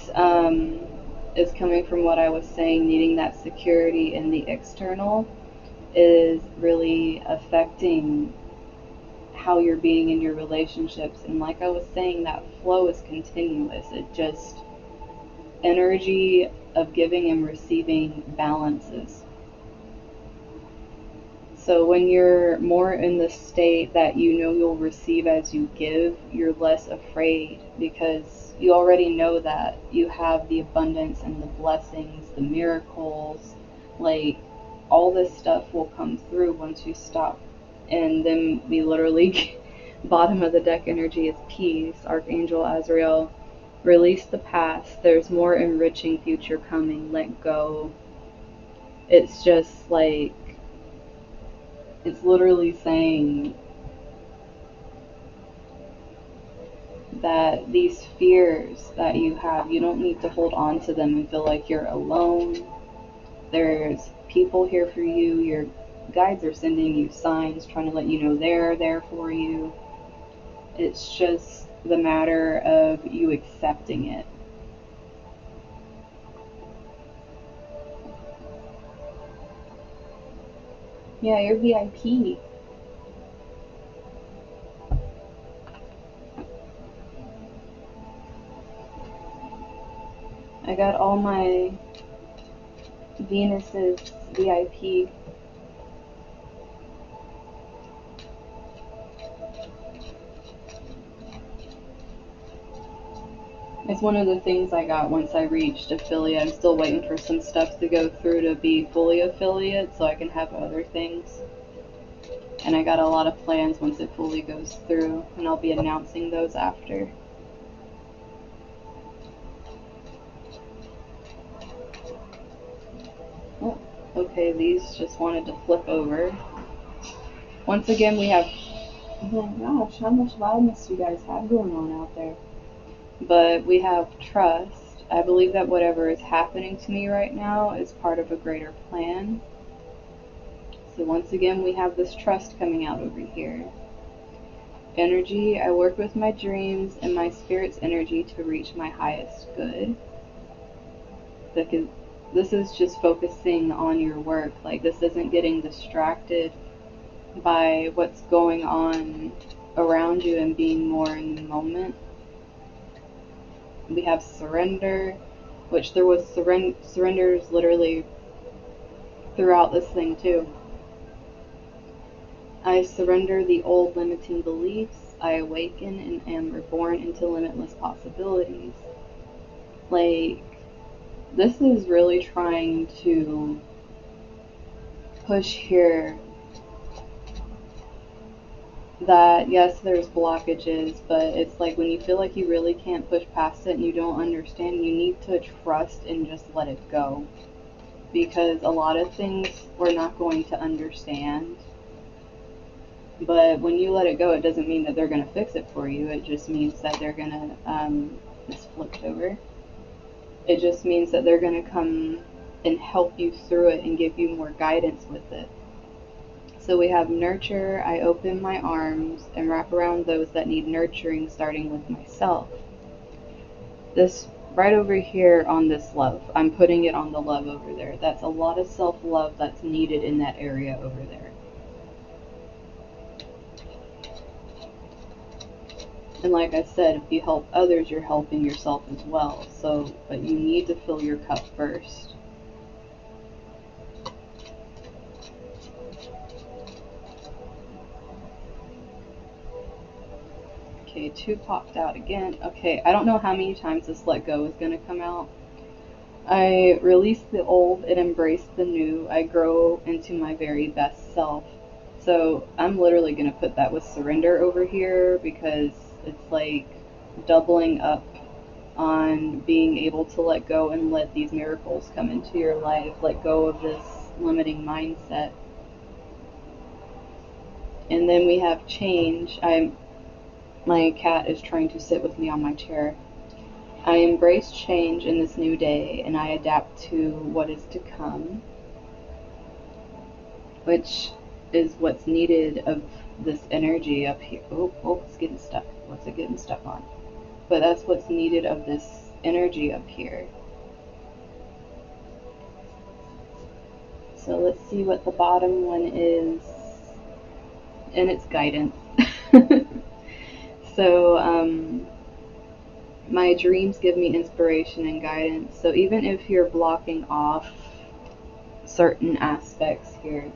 is coming from what I was saying, needing that security in the external is really affecting how you're being in your relationships. And like I was saying, that flow is continuous. It just, energy of giving and receiving balances. So when you're more in the state that you know you'll receive as you give, you're less afraid, because you already know that you have the abundance and the blessings, the miracles, like all this stuff will come through once you stop. And then we literally, bottom of the deck energy is peace, Archangel Azrael. Release the past. There's more enriching future coming. Let go. It's just like, it's literally saying that these fears that you have, you don't need to hold on to them and feel like you're alone. There's people here for you. Your guides are sending you signs, trying to let you know they're there for you. It's just the matter of you accepting it. Yeah, you're VIP. I got all my Venuses VIP. It's one of the things I got once I reached affiliate. I'm still waiting for some stuff to go through to be fully affiliate so I can have other things. And I got a lot of plans once it fully goes through, and I'll be announcing those after. Oh, okay, these just wanted to flip over. Once again, we have, oh my gosh, how much loudness do you guys have going on out there? But we have trust. I believe that whatever is happening to me right now is part of a greater plan. So once again, we have this trust coming out over here. Energy, I work with my dreams and my spirit's energy to reach my highest good. Because this is just focusing on your work. Like, this isn't getting distracted by what's going on around you and being more in the moment. We have surrender, which there was surrenders literally throughout this thing too. I surrender the old limiting beliefs. I awaken and am reborn into limitless possibilities. Like, this is really trying to push here that yes, there's blockages, but it's like when you feel like you really can't push past it and you don't understand, you need to trust and just let it go. Because a lot of things we're not going to understand. But when you let it go, it doesn't mean that they're going to fix it for you. It just means that they're going to, this flipped over. It just means that they're going to come and help you through it and give you more guidance with it. So we have nurture. I open my arms and wrap around those that need nurturing, starting with myself. This right over here on this love, I'm putting it on the love over there. That's a lot of self-love that's needed in that area over there. And like I said, if you help others, you're helping yourself as well. So, but you need to fill your cup first. Okay, 2 popped out again. Okay, I don't know how many times this let go is going to come out. I release the old and embrace the new. I grow into my very best self. So I'm literally going to put that with surrender over here because it's like doubling up on being able to let go and let these miracles come into your life. Let go of this limiting mindset. And then we have change. My cat is trying to sit with me on my chair. I embrace change in this new day and I adapt to what is to come, which is what's needed of this energy up here. Oh, it's getting stuck. What's it getting stuck on? But that's what's needed of this energy up here. So let's see what the bottom one is. And it's guidance. So, my dreams give me inspiration and guidance. So even if you're blocking off certain aspects here,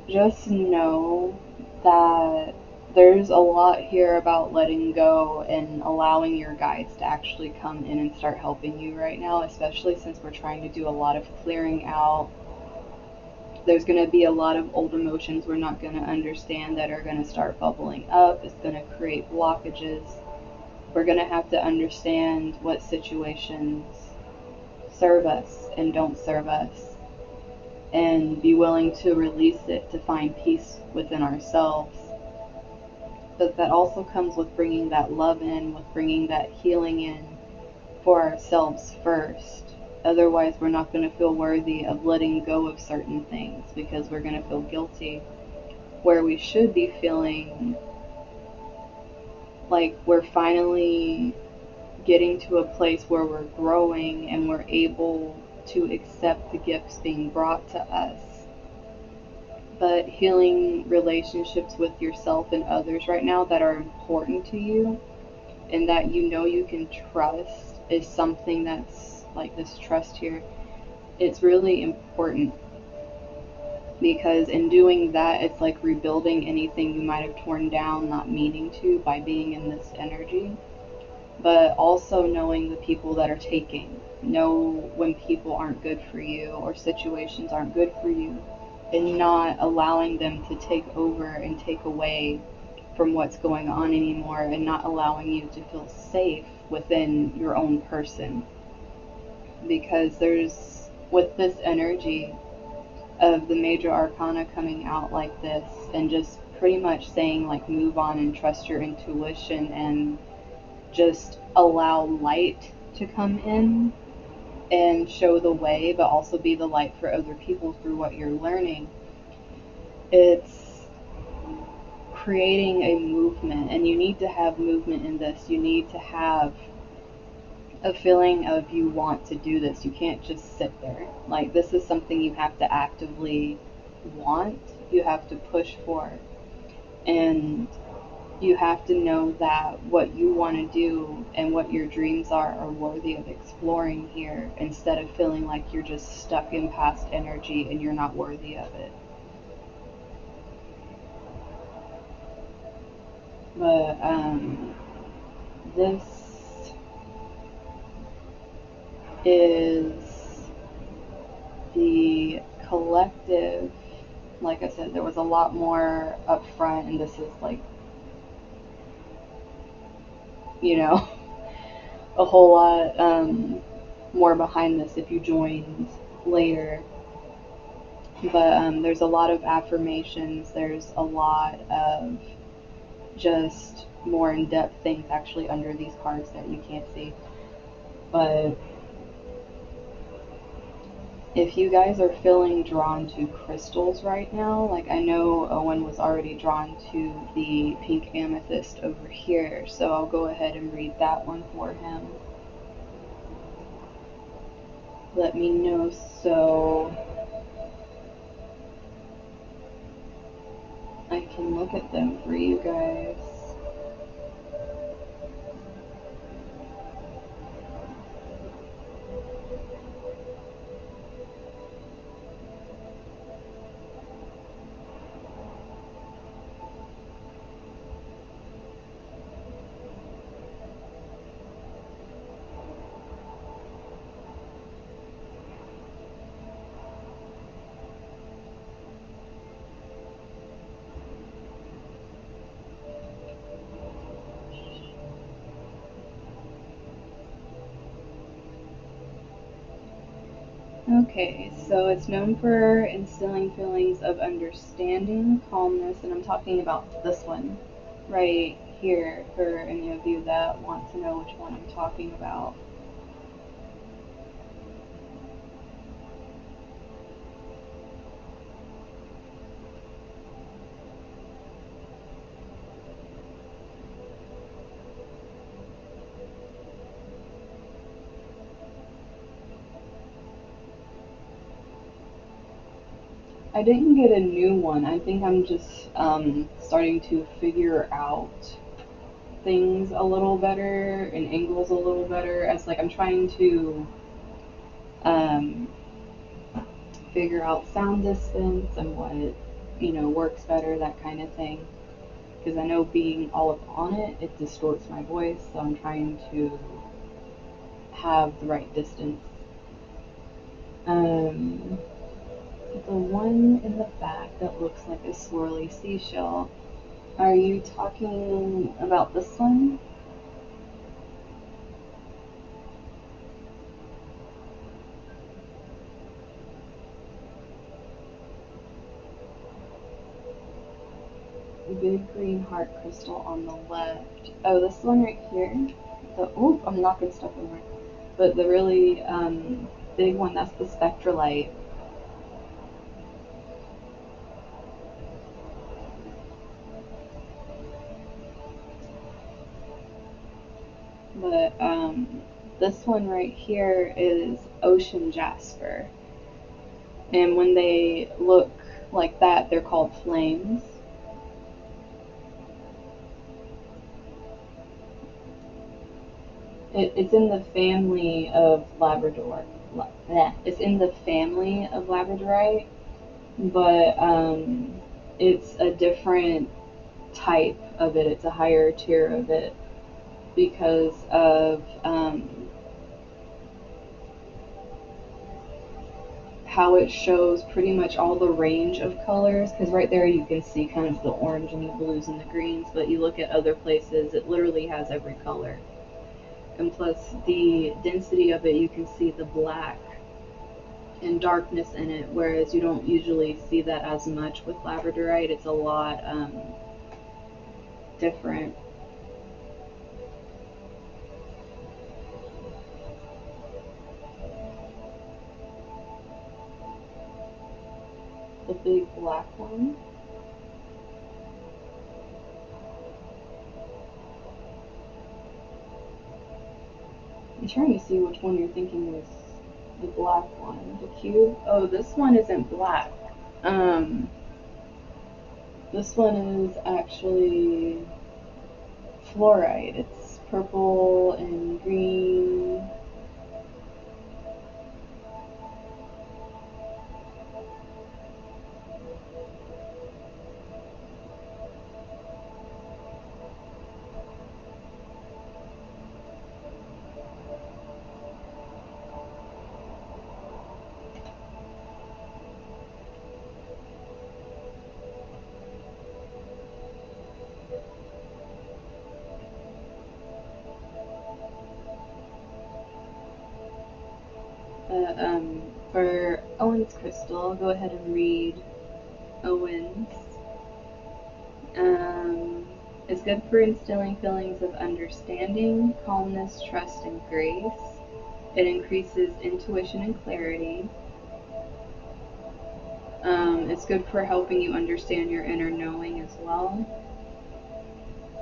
just know that there's a lot here about letting go and allowing your guides to actually come in and start helping you right now, especially since we're trying to do a lot of clearing out. There's going to be a lot of old emotions we're not going to understand that are going to start bubbling up. It's going to create blockages. We're going to have to understand what situations serve us and don't serve us, and be willing to release it to find peace within ourselves. But that also comes with bringing that love in, with bringing that healing in for ourselves first. Otherwise, we're not going to feel worthy of letting go of certain things because we're going to feel guilty, where we should be feeling like we're finally getting to a place where we're growing and we're able to accept the gifts being brought to us. But healing relationships with yourself and others right now that are important to you and that you know you can trust is something that's like this trust here. It's really important because in doing that, it's like rebuilding anything you might have torn down, not meaning to, by being in this energy. but also knowing the people that are taking. Know when people aren't good for you or situations aren't good for you, and not allowing them to take over and take away from what's going on anymore, and not allowing you to feel safe within your own person. Because there's, with this energy of the major arcana coming out like this, and just pretty much saying like move on and trust your intuition and just allow light to come in and show the way, but also be the light for other people through what you're learning. It's creating a movement, and you need to have movement in this. You need to have a feeling of you want to do this. You can't just sit there. Like, this is something you have to actively want, you have to push for, and you have to know that what you want to do and what your dreams are worthy of exploring here, instead of feeling like you're just stuck in past energy and you're not worthy of it. But this is the collective. Like I said, there was a lot more up front, and this is like, you know, a whole lot more behind this if you joined later. But there's a lot of affirmations, there's a lot of just more in-depth things actually under these cards that you can't see. But if you guys are feeling drawn to crystals right now, like I know Owen was already drawn to the pink amethyst over here, so I'll go ahead and read that one for him. Let me know so I can look at them for you guys. Okay, so it's known for instilling feelings of understanding, calmness, and I'm talking about this one right here for any of you that want to know which one I'm talking about. I didn't get a new one. I think I'm just starting to figure out things a little better and angles a little better, as like I'm trying to um, figure out sound distance and what, you know, works better, that kind of thing. Because I know being all up on it, it distorts my voice, so I'm trying to have the right distance. The one in the back that looks like a swirly seashell, are you talking about this one? Big green heart crystal on the left. Oh, this one right here. I'm knocking stuff over. But the really big one, that's the spectralite. But this one right here is ocean jasper. And when they look like that, they're called flames. It's in the family of Labrador. It's in the family of Labradorite, but it's a different type of it. It's a higher tier of it. because of how it shows pretty much all the range of colors, because right there you can see kind of the orange and the blues and the greens, but you look at other places, it literally has every color. And plus the density of it, you can see the black and darkness in it, whereas you don't usually see that as much with labradorite. It's a lot different. The big black one. I'm trying to see which one you're thinking is the black one. The cube? Oh, this one isn't black. Um, this one is actually fluorite. It's purple and green. For Owen's crystal, I'll go ahead and read Owen's. It's good for instilling feelings of understanding, calmness, trust, and grace. It increases intuition and clarity. It's good for helping you understand your inner knowing as well.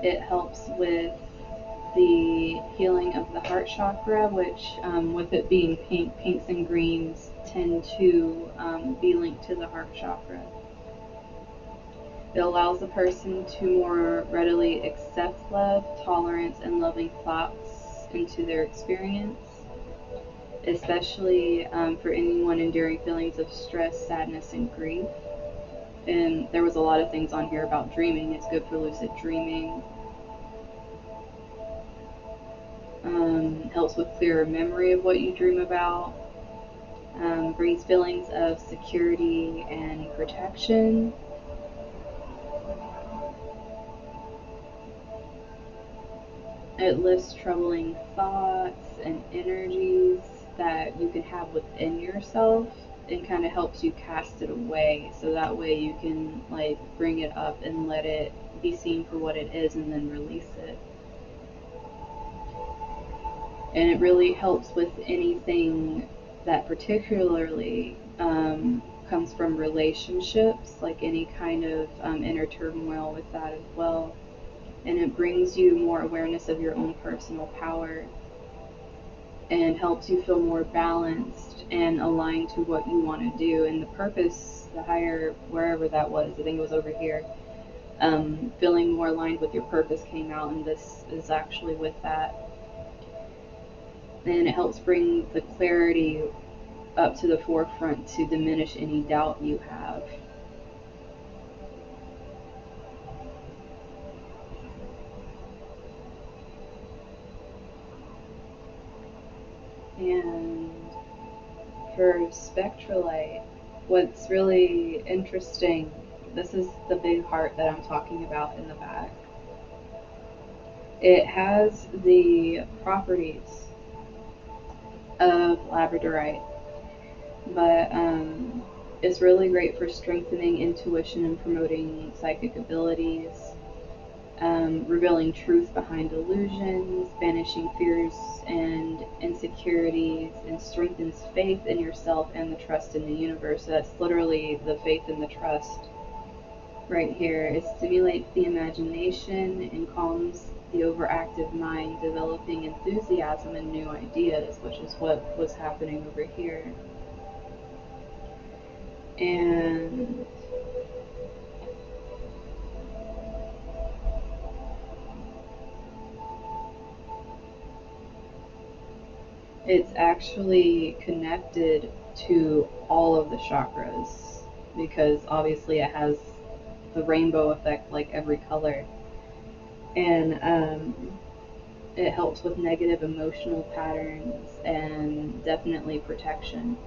It helps with the healing of the heart chakra, which, with it being pink, pinks and greens tend to be linked to the heart chakra. It allows the person to more readily accept love, tolerance, and loving thoughts into their experience, especially for anyone enduring feelings of stress, sadness, and grief. And there was a lot of things on here about dreaming. It's good for lucid dreaming. Helps with clearer memory of what you dream about. Brings feelings of security and protection. It lifts troubling thoughts and energies that you can have within yourself, and kind of helps you cast it away, so that way you can like bring it up and let it be seen for what it is and then release it. And it really helps with anything that particularly comes from relationships, like any kind of inner turmoil with that as well. And it brings you more awareness of your own personal power and helps you feel more balanced and aligned to what you want to do. And the purpose, the higher, wherever that was, I think it was over here, feeling more aligned with your purpose came out, and this is actually with that. And it helps bring the clarity up to the forefront to diminish any doubt you have. And for spectralite, what's really interesting, this is the big heart that I'm talking about in the back. It has the properties of labradorite, but it's really great for strengthening intuition and promoting psychic abilities, revealing truth behind illusions, banishing fears and insecurities, and strengthens faith in yourself and the trust in the universe. So that's literally the faith and the trust right here. It stimulates the imagination and calms the overactive mind, developing enthusiasm and new ideas, which is what was happening over here. And it's actually connected to all of the chakras, because obviously it has the rainbow effect like every color. And it helps with negative emotional patterns and definitely protection.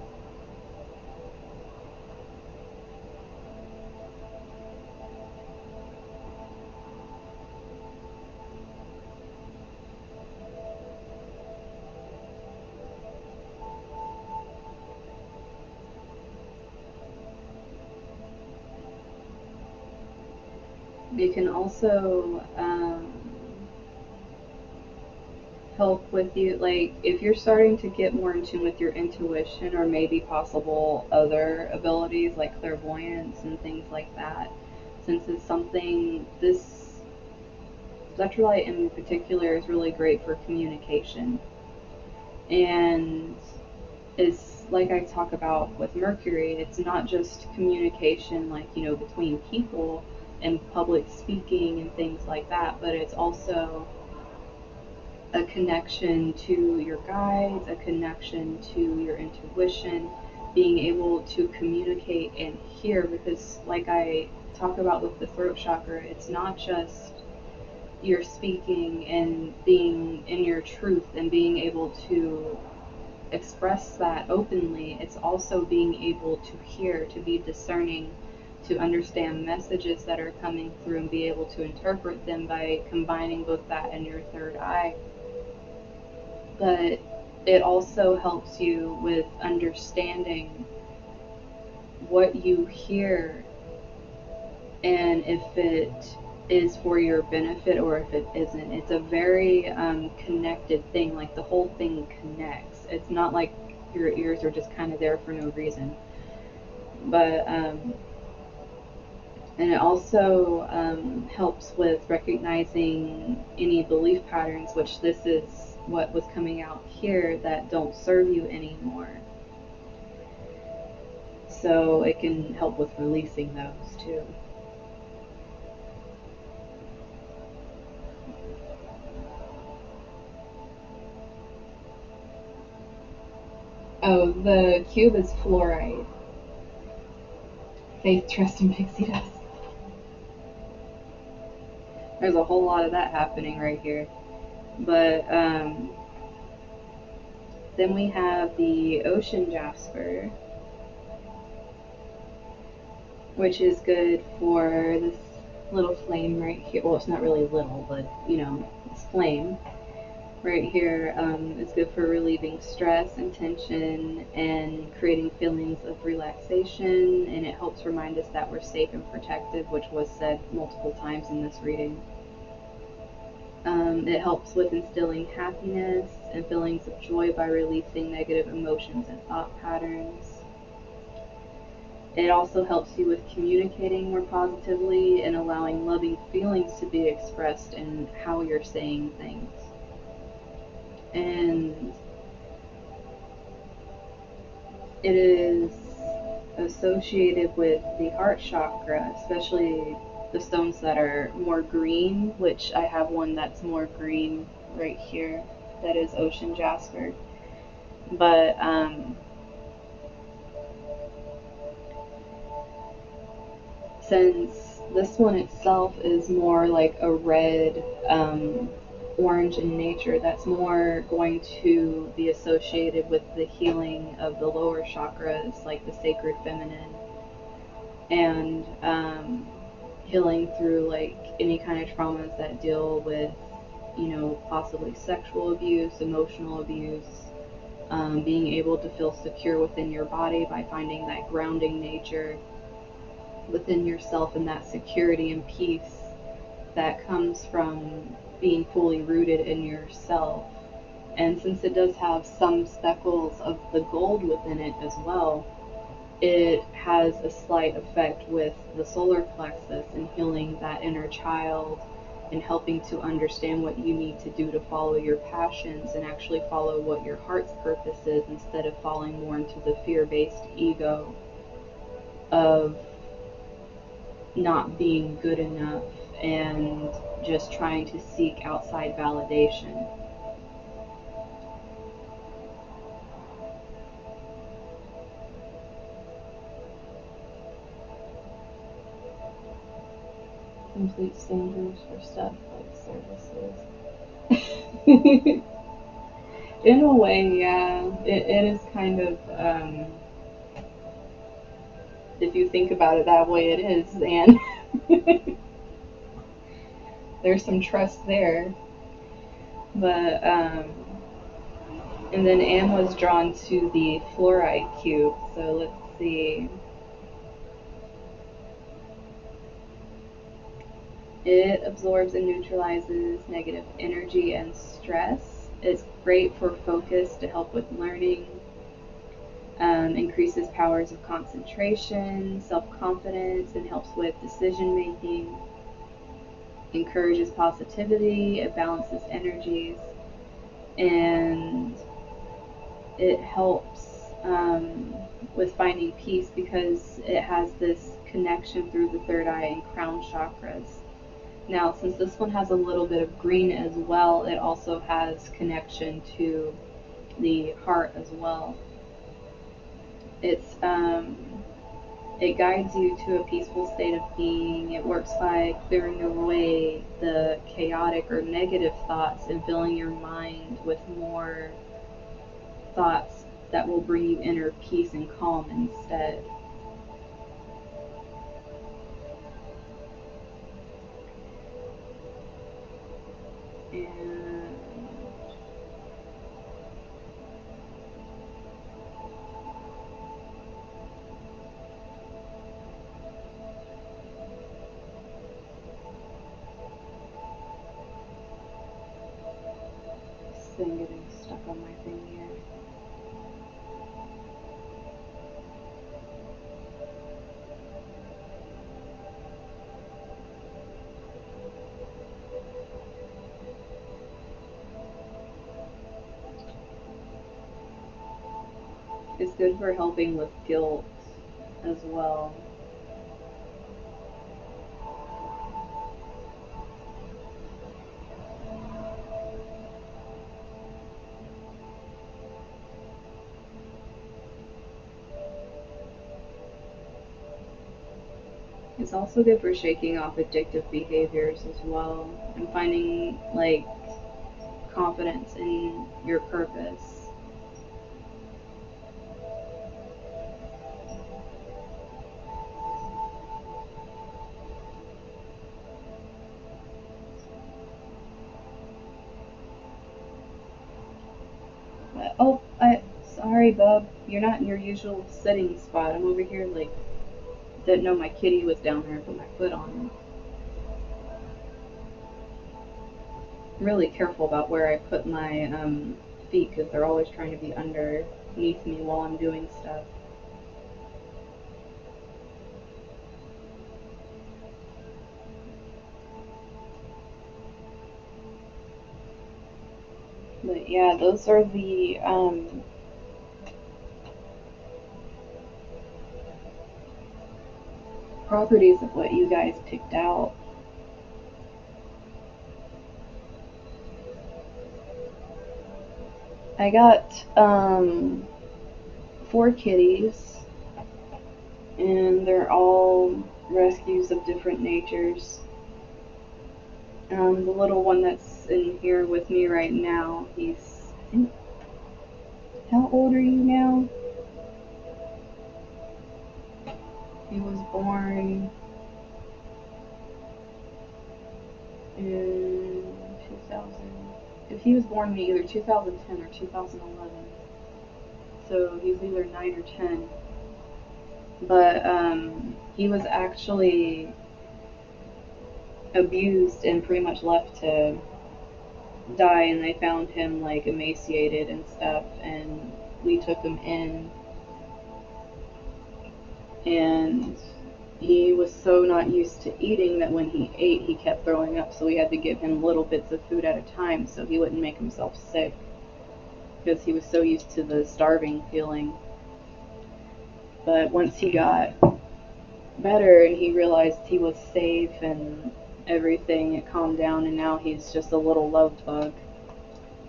It can also help with you, like if you're starting to get more in tune with your intuition or maybe possible other abilities like clairvoyance and things like that. Since it's something, this electrolyte in particular is really great for communication. And it's like I talk about with Mercury, it's not just communication like, between people and public speaking and things like that, but it's also a connection to your guides, a connection to your intuition, being able to communicate and hear, because like I talk about with the throat chakra, it's not just you're speaking and being in your truth and being able to express that openly. It's also being able to hear, to be discerning, to understand messages that are coming through and be able to interpret them by combining both that and your third eye. But it also helps you with understanding what you hear and if it is for your benefit or if it isn't. It's a very connected thing. Like the whole thing connects. It's not like your ears are just kind of there for no reason. But and it also helps with recognizing any belief patterns, which this is what was coming out here, that don't serve you anymore. So it can help with releasing those too. Oh, the cube is fluorite. Faith, trust, and pixie dust. There's a whole lot of that happening right here. But then we have the ocean jasper, which is good for this little flame right here. Well, it's not really little, but it's flame right here. Is good for relieving stress and tension and creating feelings of relaxation, and it helps remind us that we're safe and protected, which was said multiple times in this reading. It helps with instilling happiness and feelings of joy by releasing negative emotions and thought patterns. It also helps you with communicating more positively and allowing loving feelings to be expressed in how you're saying things. And it is associated with the heart chakra, especially the stones that are more green, which I have one that's more green right here, that is ocean jasper. But since this one itself is more like a red orange in nature, that's more going to be associated with the healing of the lower chakras, like the sacred feminine, and healing through like any kind of traumas that deal with, possibly sexual abuse, emotional abuse, being able to feel secure within your body by finding that grounding nature within yourself and that security and peace that comes from being fully rooted in yourself. And since it does have some speckles of the gold within it as well, it has a slight effect with the solar plexus and healing that inner child and helping to understand what you need to do to follow your passions and actually follow what your heart's purpose is, instead of falling more into the fear-based ego of not being good enough and just trying to seek outside validation. Complete strangers for stuff like services. In a way, yeah. It is kind of, if you think about it that way, it is. And there's some trust there. But, and then Anne was drawn to the fluorite cube. So let's see. It absorbs and neutralizes negative energy and stress. It's great for focus to help with learning, increases powers of concentration, self confidence, and helps with decision making, encourages positivity, it balances energies, and it helps with finding peace because it has this connection through the third eye and crown chakras. Now, since this one has a little bit of green as well, it also has connection to the heart as well. It's it guides you to a peaceful state of being. It works by clearing away the chaotic or negative thoughts and filling your mind with more thoughts that will bring you inner peace and calm instead. And this thing getting stuck on my thing here. It's good for helping with guilt as well. It's also good for shaking off addictive behaviors as well and finding like confidence in your purpose. Oh, sorry, bub. You're not in your usual sitting spot. I'm over here, like, didn't know my kitty was down there. Put my foot on him. I'm really careful about where I put my feet because they're always trying to be underneath me while I'm doing stuff. But yeah, those are the properties of what you guys picked out. I got 4 kitties, and they're all rescues of different natures. The little one that's in here with me right now, I think, how old are you now? He was born in 2000. If he was born in either 2010 or 2011, so he's either 9 or 10. But he was actually abused and pretty much left to die, and they found him like emaciated and stuff, and we took him in, and he was so not used to eating that when he ate he kept throwing up, so we had to give him little bits of food at a time so he wouldn't make himself sick because he was so used to the starving feeling. But once he got better and he realized he was safe and everything, it calmed down, and now he's just a little love bug.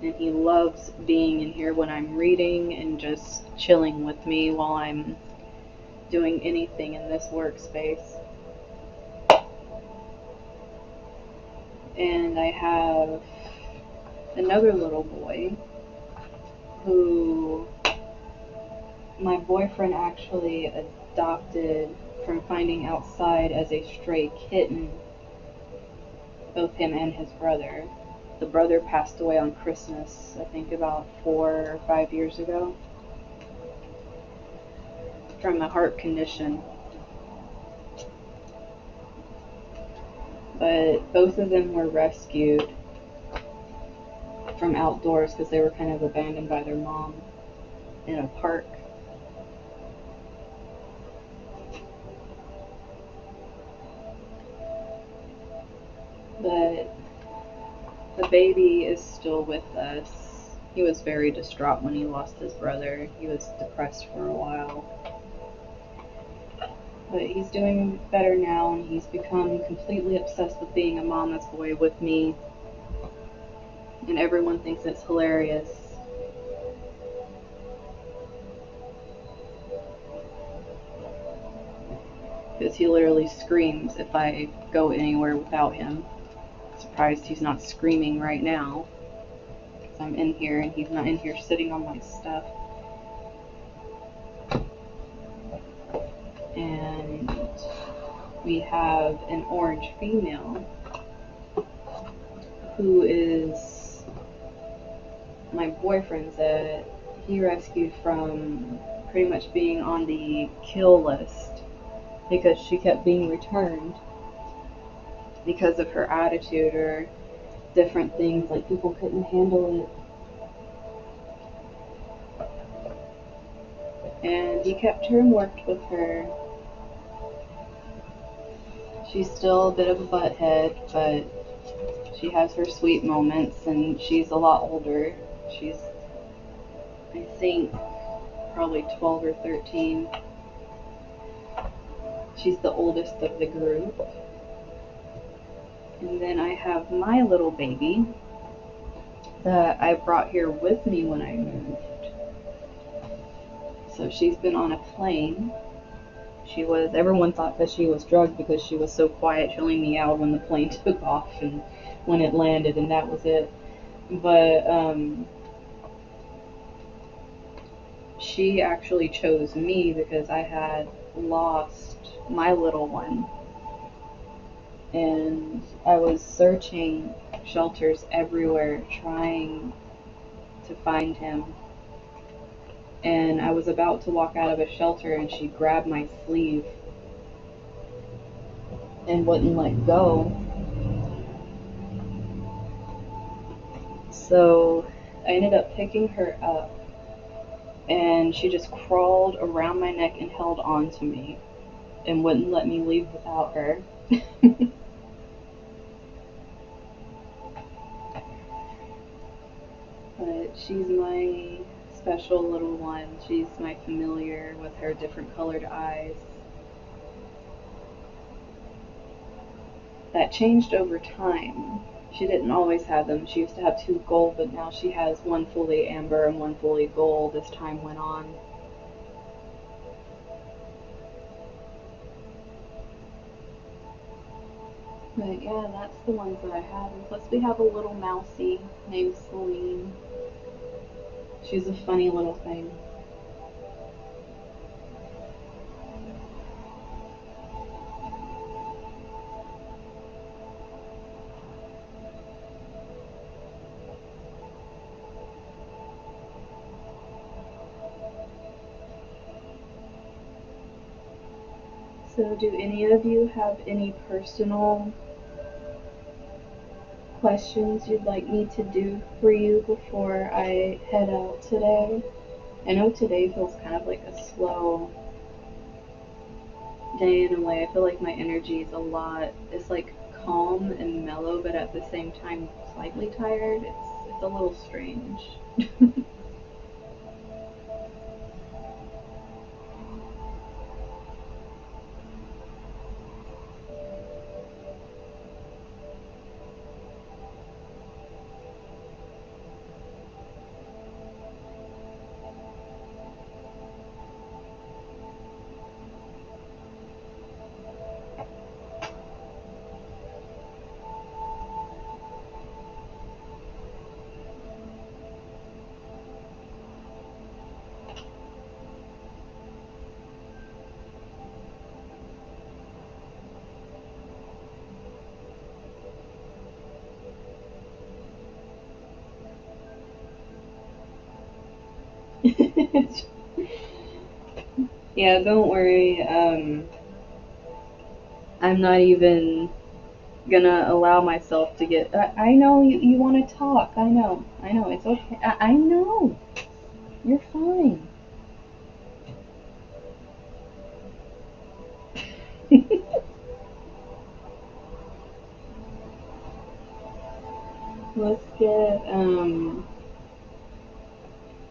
And he loves being in here when I'm reading and just chilling with me while I'm doing anything in this workspace. And I have another little boy who my boyfriend actually adopted from finding outside as a stray kitten, both him and his brother. The brother passed away on Christmas, I think about 4 or 5 years ago, from a heart condition. But both of them were rescued from outdoors because they were kind of abandoned by their mom in a park. But the baby is still with us. He was very distraught when he lost his brother. He was depressed for a while. But he's doing better now, and he's become completely obsessed with being a mama's boy with me. And everyone thinks it's hilarious. Because he literally screams if I go anywhere without him. Surprised he's not screaming right now. Because I'm in here and he's not in here sitting on my stuff. And we have an orange female who is my boyfriend's that he rescued from pretty much being on the kill list because she kept being returned because of her attitude or different things, like people couldn't handle it. And he kept her and worked with her. She's still a bit of a butthead, but she has her sweet moments, and she's a lot older. She's, I think, probably 12 or 13. She's the oldest of the group. And then I have my little baby that I brought here with me when I moved. So she's been on a plane. Everyone thought that she was drugged because she was so quiet. She only meowed when the plane took off and when it landed, and that was it. But she actually chose me because I had lost my little one. And I was searching shelters everywhere trying to find him. And I was about to walk out of a shelter and she grabbed my sleeve and wouldn't let go. So I ended up picking her up and she just crawled around my neck and held on to me and wouldn't let me leave without her. But she's my special little one. She's my familiar with her different colored eyes. That changed over time. She didn't always have them. She used to have 2 gold, but now she has 1 fully amber and 1 fully gold as time went on. But yeah, that's the ones that I have. And plus we have a little mousie named Celine. She's a funny little thing. So do any of you have any personal questions you'd like me to do for you before I head out today? I know today feels kind of like a slow day in a way. I feel like my energy is it's like calm and mellow, but at the same time slightly tired. It's a little strange. Yeah, don't worry. I'm not even gonna allow myself to get. I know you want to talk. I know. It's okay. I know. You're fine. Let's get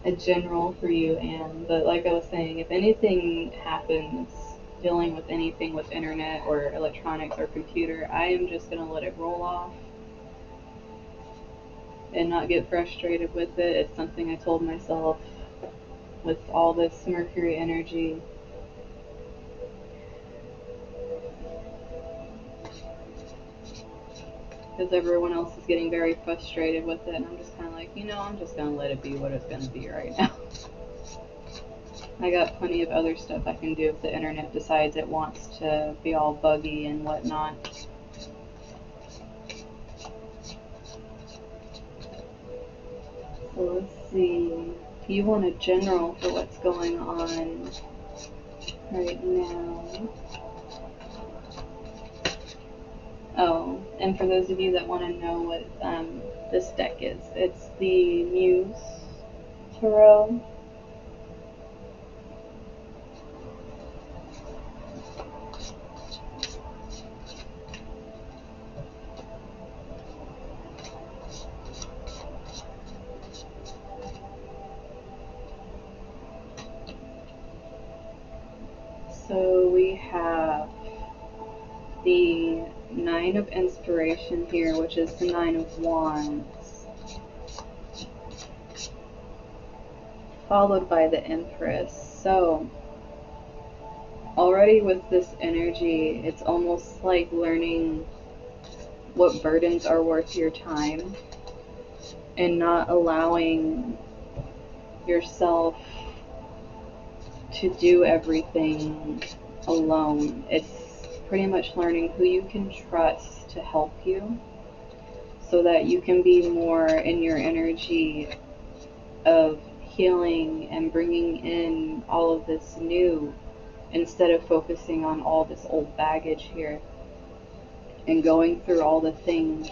a general for you, Anne. But like I was saying, if anything happens dealing with anything with internet or electronics or computer, I am just gonna let it roll off and not get frustrated with it. It's something I told myself with all this Mercury energy. Because everyone else is getting very frustrated with it, and I'm just kind of like, I'm just gonna let it be what it's gonna be right now. I got plenty of other stuff I can do if the internet decides it wants to be all buggy and whatnot. So let's see. You want a general for what's going on right now. Oh, and for those of you that want to know what this deck is, it's the Muse Tarot. So we have the Nine of Inspiration here, which is the Nine of Wands, followed by the Empress. So already with this energy, it's almost like learning what burdens are worth your time and not allowing yourself to do everything alone. It's pretty much learning who you can trust to help you so that you can be more in your energy of healing and bringing in all of this new instead of focusing on all this old baggage here and going through all the things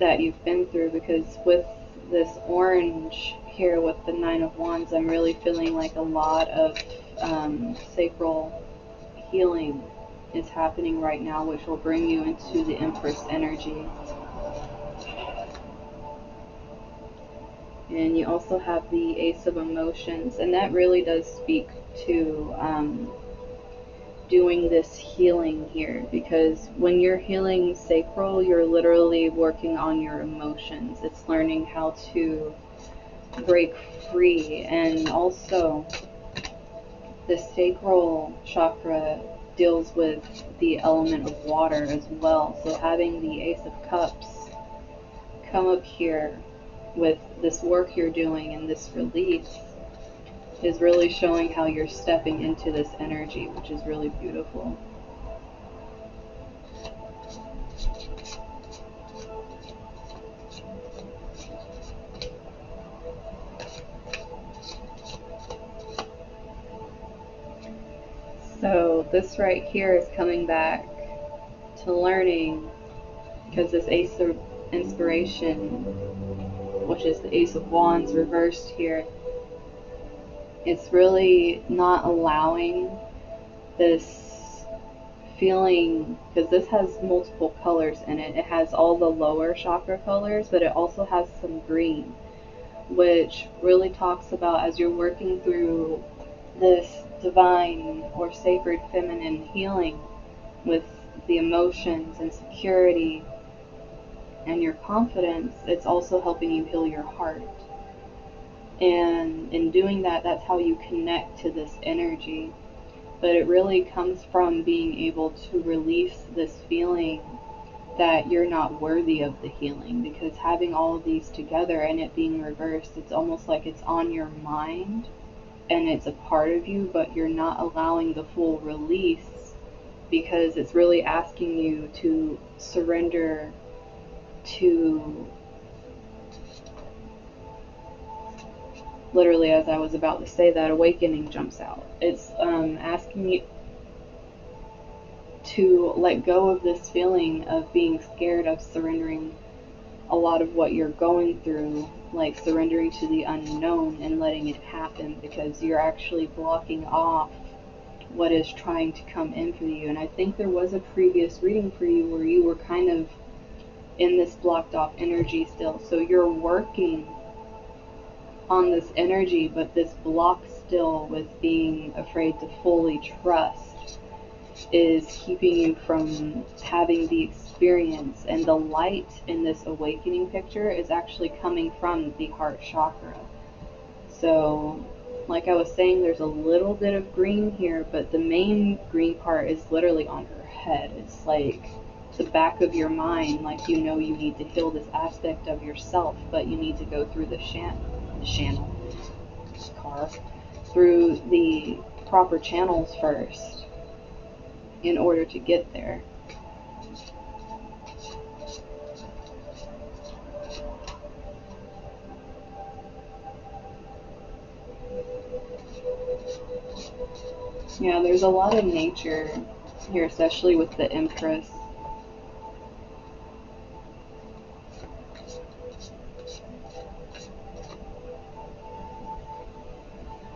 that you've been through. Because with this orange here with the Nine of Wands, I'm really feeling like a lot of sacral healing is happening right now, which will bring you into the Empress energy. And you also have the Ace of Emotions, and that really does speak to doing this healing here, because when you're healing sacral, you're literally working on your emotions. It's learning how to break free. And also the sacral chakra deals with the element of water as well. So having the Ace of Cups come up here with this work you're doing and this release is really showing how you're stepping into this energy, which is really beautiful. So this right here is coming back to learning, because this Ace of Inspiration, which is the Ace of Wands reversed here, it's really not allowing this feeling, because this has multiple colors in it. It has all the lower chakra colors, but it also has some green, which really talks about as you're working through this divine or sacred feminine healing with the emotions and security and your confidence, it's also helping you heal your heart. And in doing that, that's how you connect to this energy. But it really comes from being able to release this feeling that you're not worthy of the healing, because having all of these together and it being reversed, it's almost like it's on your mind and it's a part of you, but you're not allowing the full release, because it's really asking you to surrender to literally as I was about to say that, awakening jumps out. It's asking you to let go of this feeling of being scared of surrendering a lot of what you're going through, like surrendering to the unknown and letting it happen, because you're actually blocking off what is trying to come in for you. And I think there was a previous reading for you where you were kind of in this blocked off energy still. So you're working on this energy, but this block still with being afraid to fully trust is keeping you from having the experience. And the light in this awakening picture is actually coming from the heart chakra. So, like I was saying, there's a little bit of green here, but the main green part is literally on her head. It's like the back of your mind, like you know you need to heal this aspect of yourself, but you need to go through the through the proper channels first in order to get there. Yeah, there's a lot of nature here, especially with the Empress.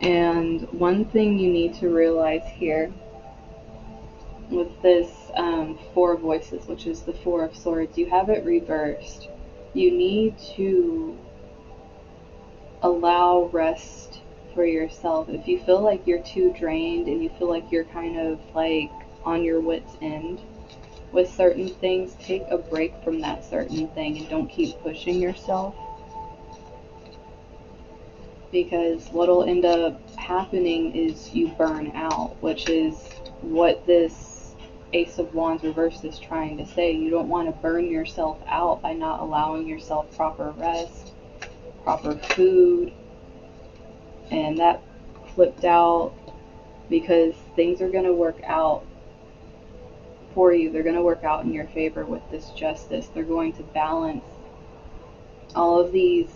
And one thing you need to realize here with this Four of Voices, which is the Four of Swords, you have it reversed. You need to allow rest for yourself. If you feel like you're too drained and you feel like you're kind of like on your wit's end with certain things, take a break from that certain thing and don't keep pushing yourself. Because what'll end up happening is you burn out, which is what this Ace of Wands reversed is trying to say. You don't want to burn yourself out by not allowing yourself proper rest, proper food. And that flipped out because things are going to work out for you. They're going to work out in your favor with this justice. They're going to balance all of these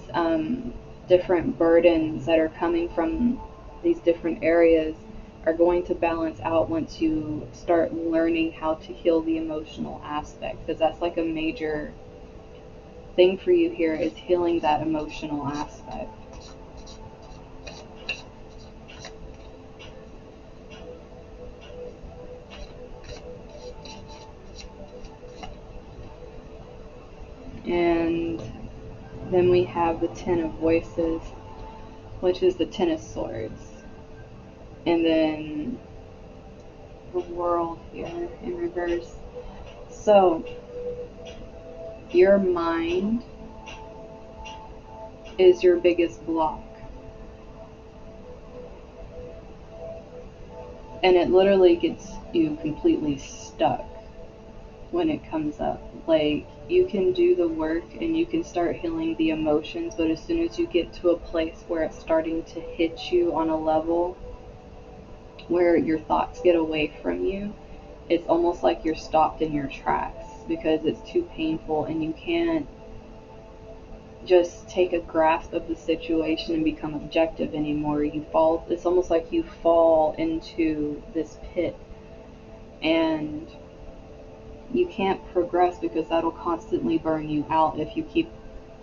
different burdens that are coming from these different areas are going to balance out once you start learning how to heal the emotional aspect, because that's like a major thing for you here, is healing that emotional aspect. And then we have the Ten of Voices, which is the Ten of Swords. And then the World here in reverse. So, your mind is your biggest block. And it literally gets you completely stuck when it comes up. Like, you can do the work and you can start healing the emotions, but as soon as you get to a place where it's starting to hit you on a level where your thoughts get away from you, it's almost like you're stopped in your tracks because it's too painful and you can't just take a grasp of the situation and become objective anymore. It's almost like you fall into this pit and you can't progress because that'll constantly burn you out if you keep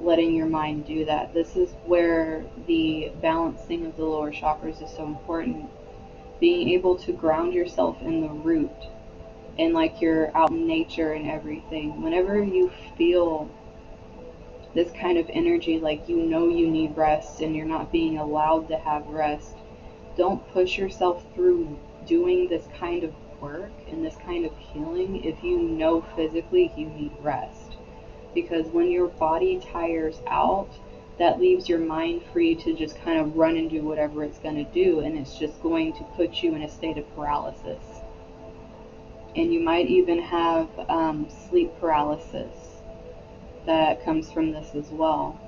letting your mind do that. This is where the balancing of the lower chakras is so important. Being able to ground yourself in the root and like you're out in nature and everything. Whenever you feel this kind of energy, like you know you need rest and you're not being allowed to have rest, don't push yourself through doing this kind of work and this kind of healing if you know physically you need rest. Because when your body tires out, that leaves your mind free to just kind of run and do whatever it's going to do, and it's just going to put you in a state of paralysis. And you might even have sleep paralysis that comes from this as well.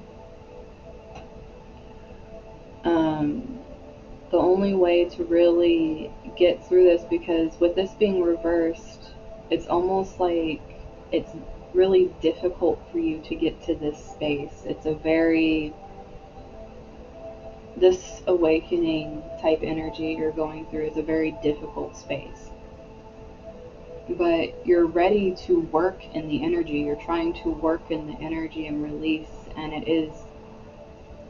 The only way to really get through this, because with this being reversed, it's almost like it's really difficult for you to get to this space. It's a very this awakening type energy you're going through is a very difficult space. But you're ready to work in the energy. You're trying to work in the energy and release, and it is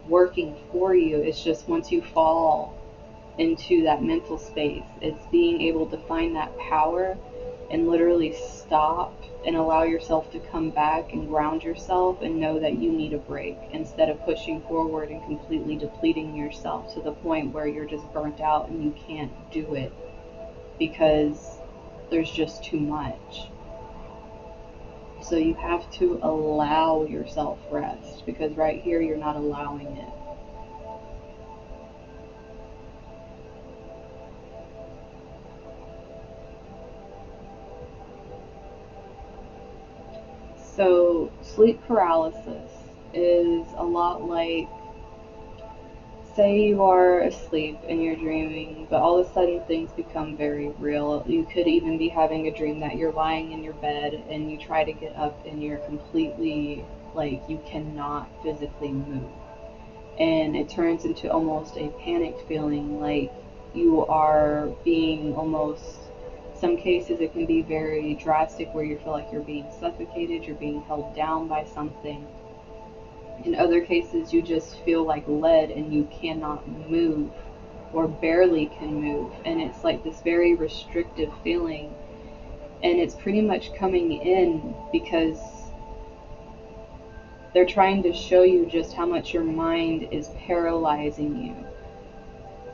working for you. It's just once you fall into that mental space, it's being able to find that power and literally stop and allow yourself to come back and ground yourself and know that you need a break instead of pushing forward and completely depleting yourself to the point where you're just burnt out and you can't do it because there's just too much. So you have to allow yourself rest, because right here you're not allowing it. So sleep paralysis is a lot like, say you are asleep and you're dreaming, but all of a sudden things become very real. You could even be having a dream that you're lying in your bed and you try to get up and you're completely, like, you cannot physically move. And it turns into almost a panicked feeling, like you are being almost, some cases it can be very drastic where you feel like you're being suffocated, you're being held down by something. In other cases, you just feel like lead and you cannot move or barely can move. And it's like this very restrictive feeling. And it's pretty much coming in because they're trying to show you just how much your mind is paralyzing you.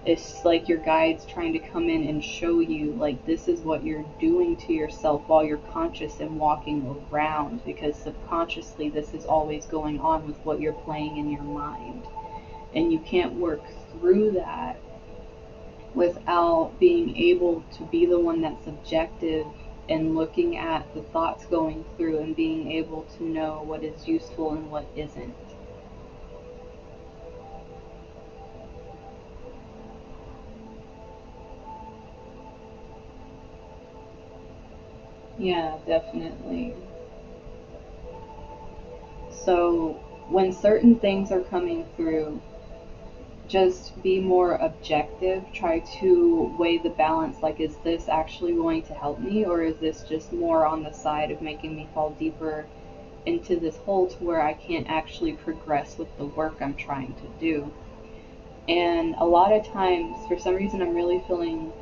It's like your guides trying to come in and show you, like, this is what you're doing to yourself while you're conscious and walking around, because subconsciously this is always going on with what you're playing in your mind. And you can't work through that without being able to be the one that's objective and looking at the thoughts going through and being able to know what is useful and what isn't. Yeah, definitely. So when certain things are coming through, just be more objective. Try to weigh the balance, like, is this actually going to help me, or is this just more on the side of making me fall deeper into this hole to where I can't actually progress with the work I'm trying to do? And a lot of times, for some reason, I'm really feeling,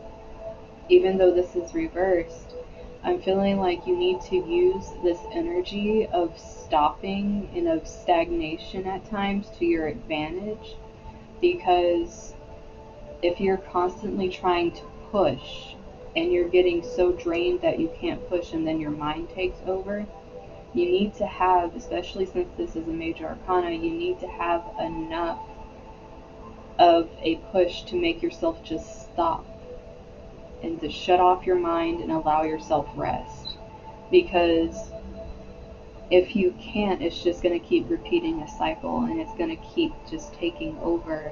even though this is reversed, I'm feeling like you need to use this energy of stopping and of stagnation at times to your advantage, because if you're constantly trying to push and you're getting so drained that you can't push and then your mind takes over, you need to have, especially since this is a major arcana, you need to have enough of a push to make yourself just stop and to shut off your mind and allow yourself rest. Because if you can't, it's just going to keep repeating a cycle and it's going to keep just taking over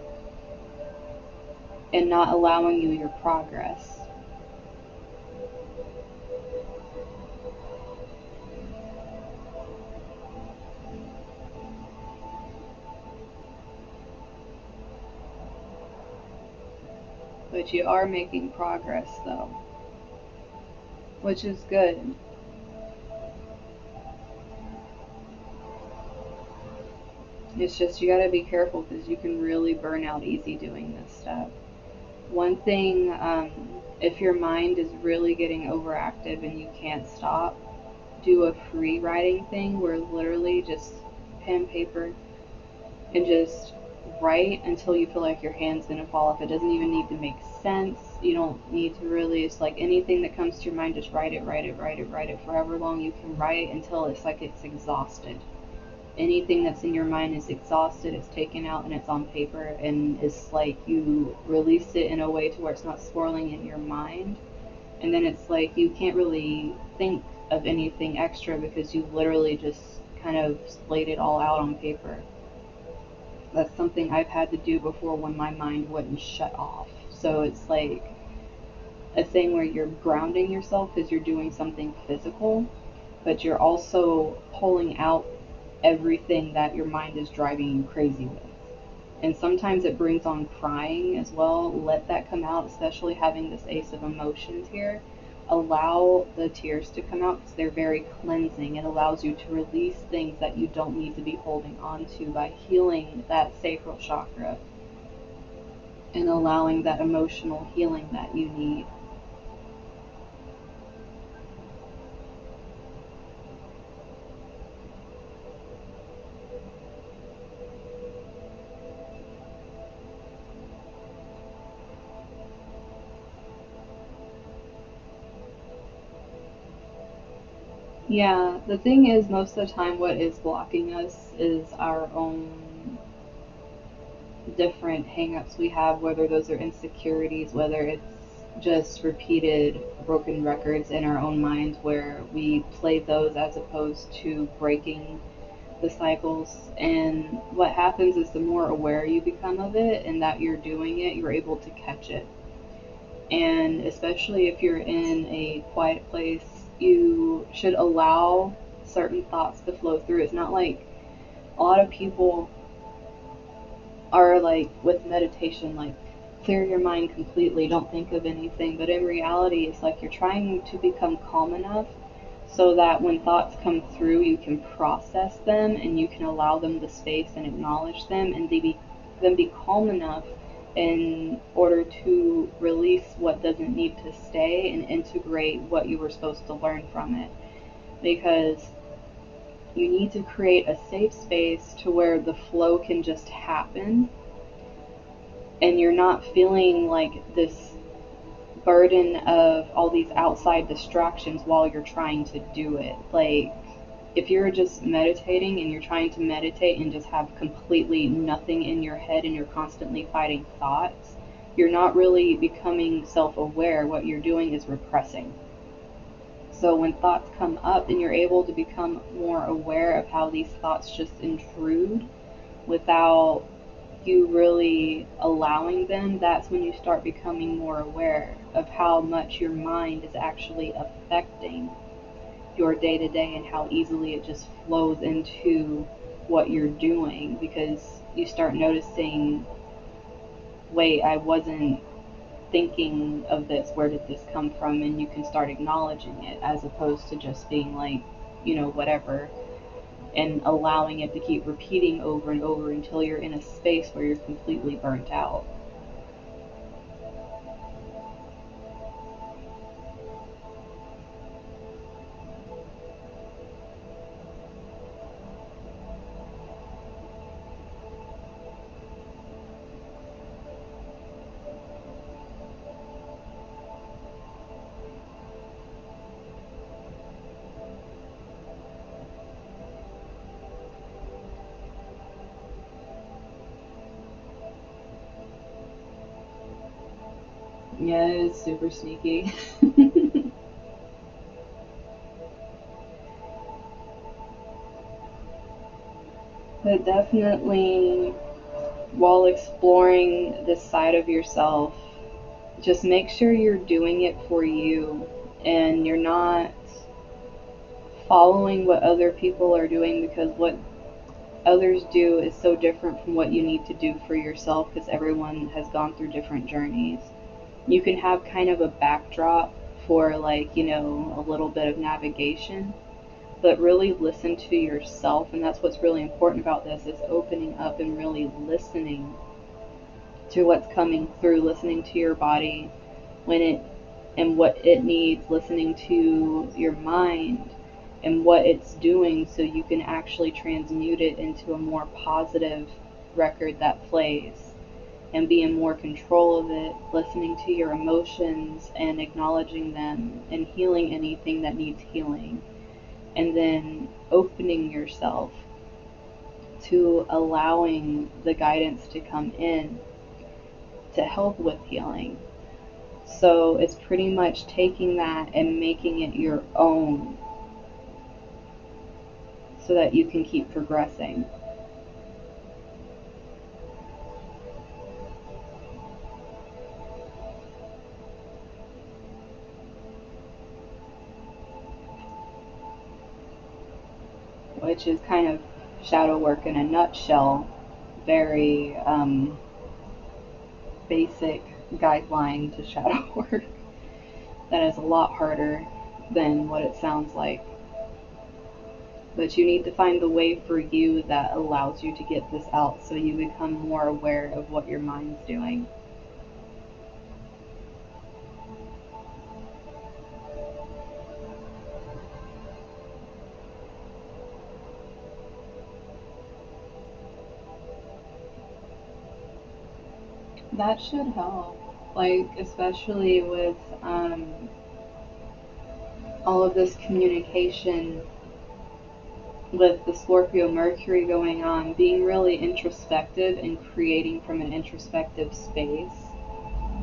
and not allowing you your progress. But you are making progress though, which is good. It's just you gotta be careful because you can really burn out easy doing this stuff. One thing, if your mind is really getting overactive and you can't stop, do a free writing thing where literally just pen, paper, and just write until you feel like your hand's gonna fall off. It doesn't even need to make sense. You don't need to really, it's like anything that comes to your mind, just write it, write it, write it, write it for however long you can write until it's like it's exhausted. Anything that's in your mind is exhausted, it's taken out and it's on paper, and it's like you release it in a way to where it's not swirling in your mind, and then it's like you can't really think of anything extra because you literally just kind of laid it all out on paper. That's something I've had to do before when my mind wouldn't shut off. So it's like a thing where you're grounding yourself because you're doing something physical, but you're also pulling out everything that your mind is driving you crazy with. And sometimes it brings on crying as well. Let that come out, especially having this Ace of Emotions here. Allow the tears to come out because they're very cleansing. It allows you to release things that you don't need to be holding on to by healing that sacral chakra and allowing that emotional healing that you need. Yeah, the thing is, most of the time, what is blocking us is our own different hangups we have, whether those are insecurities, whether it's just repeated broken records in our own minds where we play those as opposed to breaking the cycles. And what happens is the more aware you become of it and that you're doing it, you're able to catch it. And especially if you're in a quiet place, you should allow certain thoughts to flow through. It's not like a lot of people are like with meditation, like clear your mind completely, don't think of anything. But in reality, it's like you're trying to become calm enough so that when thoughts come through, you can process them and you can allow them the space and acknowledge them, and then be calm enough in order to release what doesn't need to stay and integrate what you were supposed to learn from it. Because you need to create a safe space to where the flow can just happen and you're not feeling like this burden of all these outside distractions while you're trying to do it. Like, if you're just meditating and you're trying to meditate and just have completely nothing in your head and you're constantly fighting thoughts, you're not really becoming self-aware. What you're doing is repressing. So when thoughts come up and you're able to become more aware of how these thoughts just intrude without you really allowing them, that's when you start becoming more aware of how much your mind is actually affecting your day to day and how easily it just flows into what you're doing, because you start noticing, wait, I wasn't thinking of this, where did this come from? And you can start acknowledging it as opposed to just being like, whatever, and allowing it to keep repeating over and over until you're in a space where you're completely burnt out. Yeah, it's super sneaky. But definitely, while exploring this side of yourself, just make sure you're doing it for you and you're not following what other people are doing, because what others do is so different from what you need to do for yourself, because everyone has gone through different journeys. You can have kind of a backdrop for, like, a little bit of navigation, but really listen to yourself. And that's what's really important about this, is opening up and really listening to what's coming through, listening to your body when it and what it needs, listening to your mind and what it's doing, so you can actually transmute it into a more positive record that plays, and be in more control of it, listening to your emotions and acknowledging them and healing anything that needs healing, and then opening yourself to allowing the guidance to come in to help with healing. So it's pretty much taking that and making it your own so that you can keep progressing. Which is kind of shadow work in a nutshell, very basic guideline to shadow work that is a lot harder than what it sounds like. But you need to find the way for you that allows you to get this out so you become more aware of what your mind's doing. That should help. Like, especially with all of this communication with the Scorpio Mercury going on, being really introspective and creating from an introspective space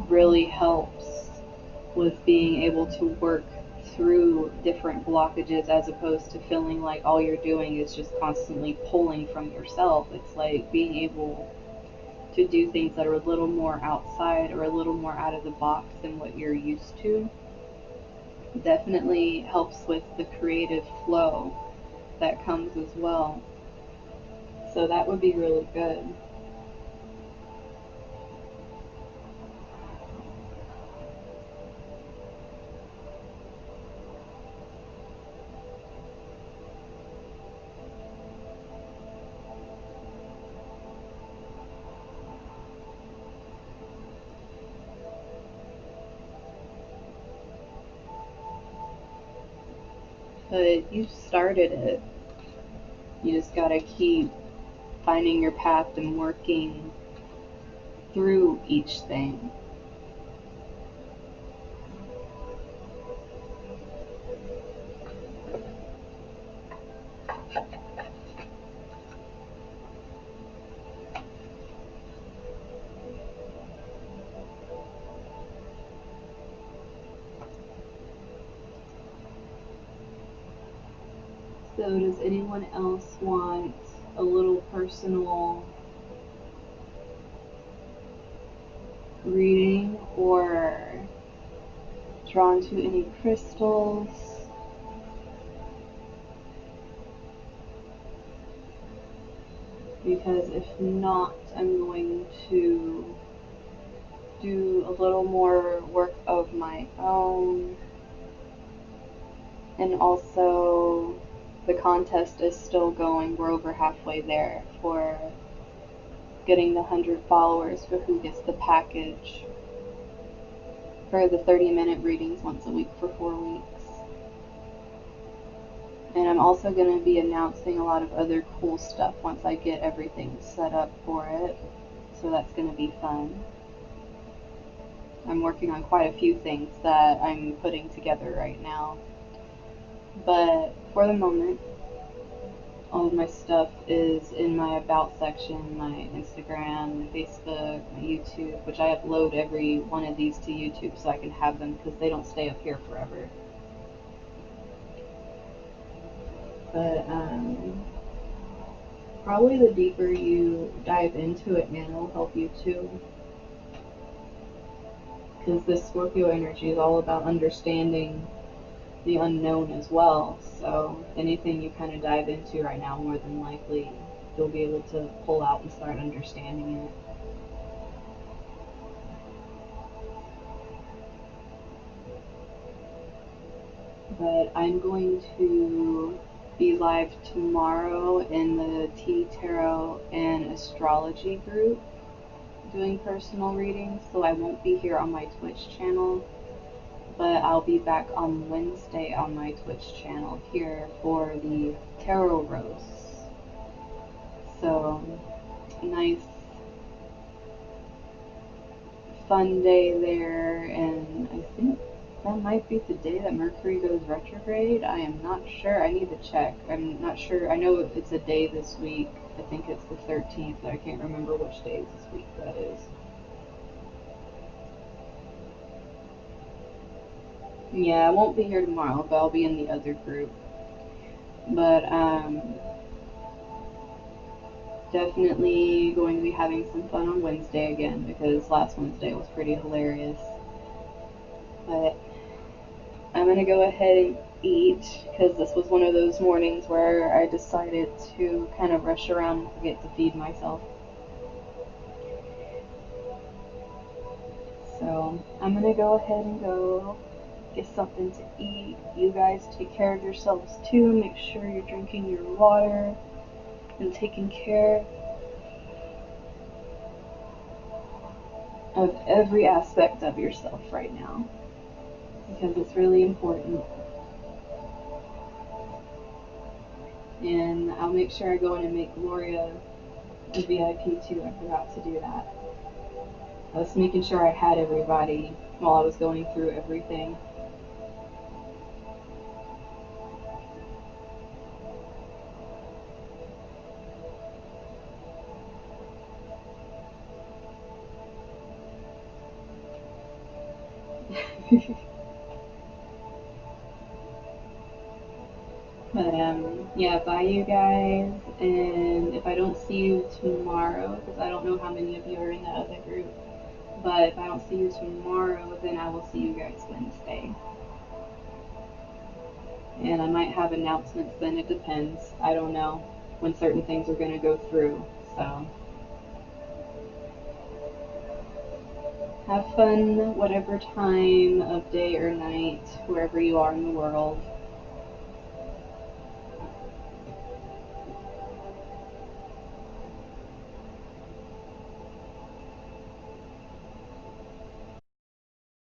really helps with being able to work through different blockages, as opposed to feeling like all you're doing is just constantly pulling from yourself. It's like being able to do things that are a little more outside or a little more out of the box than what you're used to definitely helps with the creative flow that comes as well. So that would be really good. But you started it. You just gotta keep finding your path and working through each thing. So does anyone else want a little personal reading or drawn to any crystals? Because if not, I'm going to do a little more work of my own. And also, the contest is still going. We're over halfway there for getting the 100 followers for who gets the package for the 30-minute readings once a week for 4 weeks. And I'm also going to be announcing a lot of other cool stuff once I get everything set up for it. So that's going to be fun. I'm working on quite a few things that I'm putting together right now. But for the moment, all of my stuff is in my About section, my Instagram, my Facebook, my YouTube, which I upload every one of these to YouTube so I can have them because they don't stay up here forever. But probably the deeper you dive into it, man, it'll help you too. Because this Scorpio energy is all about understanding the unknown as well. So anything you kind of dive into right now, more than likely, you'll be able to pull out and start understanding it. But I'm going to be live tomorrow in the Tea Tarot and Astrology group doing personal readings, so I won't be here on my Twitch channel, but I'll be back on Wednesday on my Twitch channel here for the Tarot Roast. So, nice fun day there, and I think that might be the day that Mercury goes retrograde. I am not sure. I need to check. I'm not sure. I know it's a day this week. I think it's the 13th, but I can't remember which day this week that is. Yeah, I won't be here tomorrow, but I'll be in the other group. But definitely going to be having some fun on Wednesday again, because last Wednesday was pretty hilarious. But I'm going to go ahead and eat, because this was one of those mornings where I decided to kind of rush around and forget to feed myself. So I'm gonna go ahead and go get something to eat. You guys take care of yourselves too. Make sure you're drinking your water and taking care of every aspect of yourself right now because it's really important. And I'll make sure I go in and make Gloria a VIP too. I forgot to do that. I was making sure I had everybody while I was going through everything. But yeah, bye you guys. And if I don't see you tomorrow, because I don't know how many of you are in the other group, but if I don't see you tomorrow, then I will see you guys Wednesday. And I might have announcements then. It depends. I don't know when certain things are going to go through. So have fun whatever time of day or night, wherever you are in the world.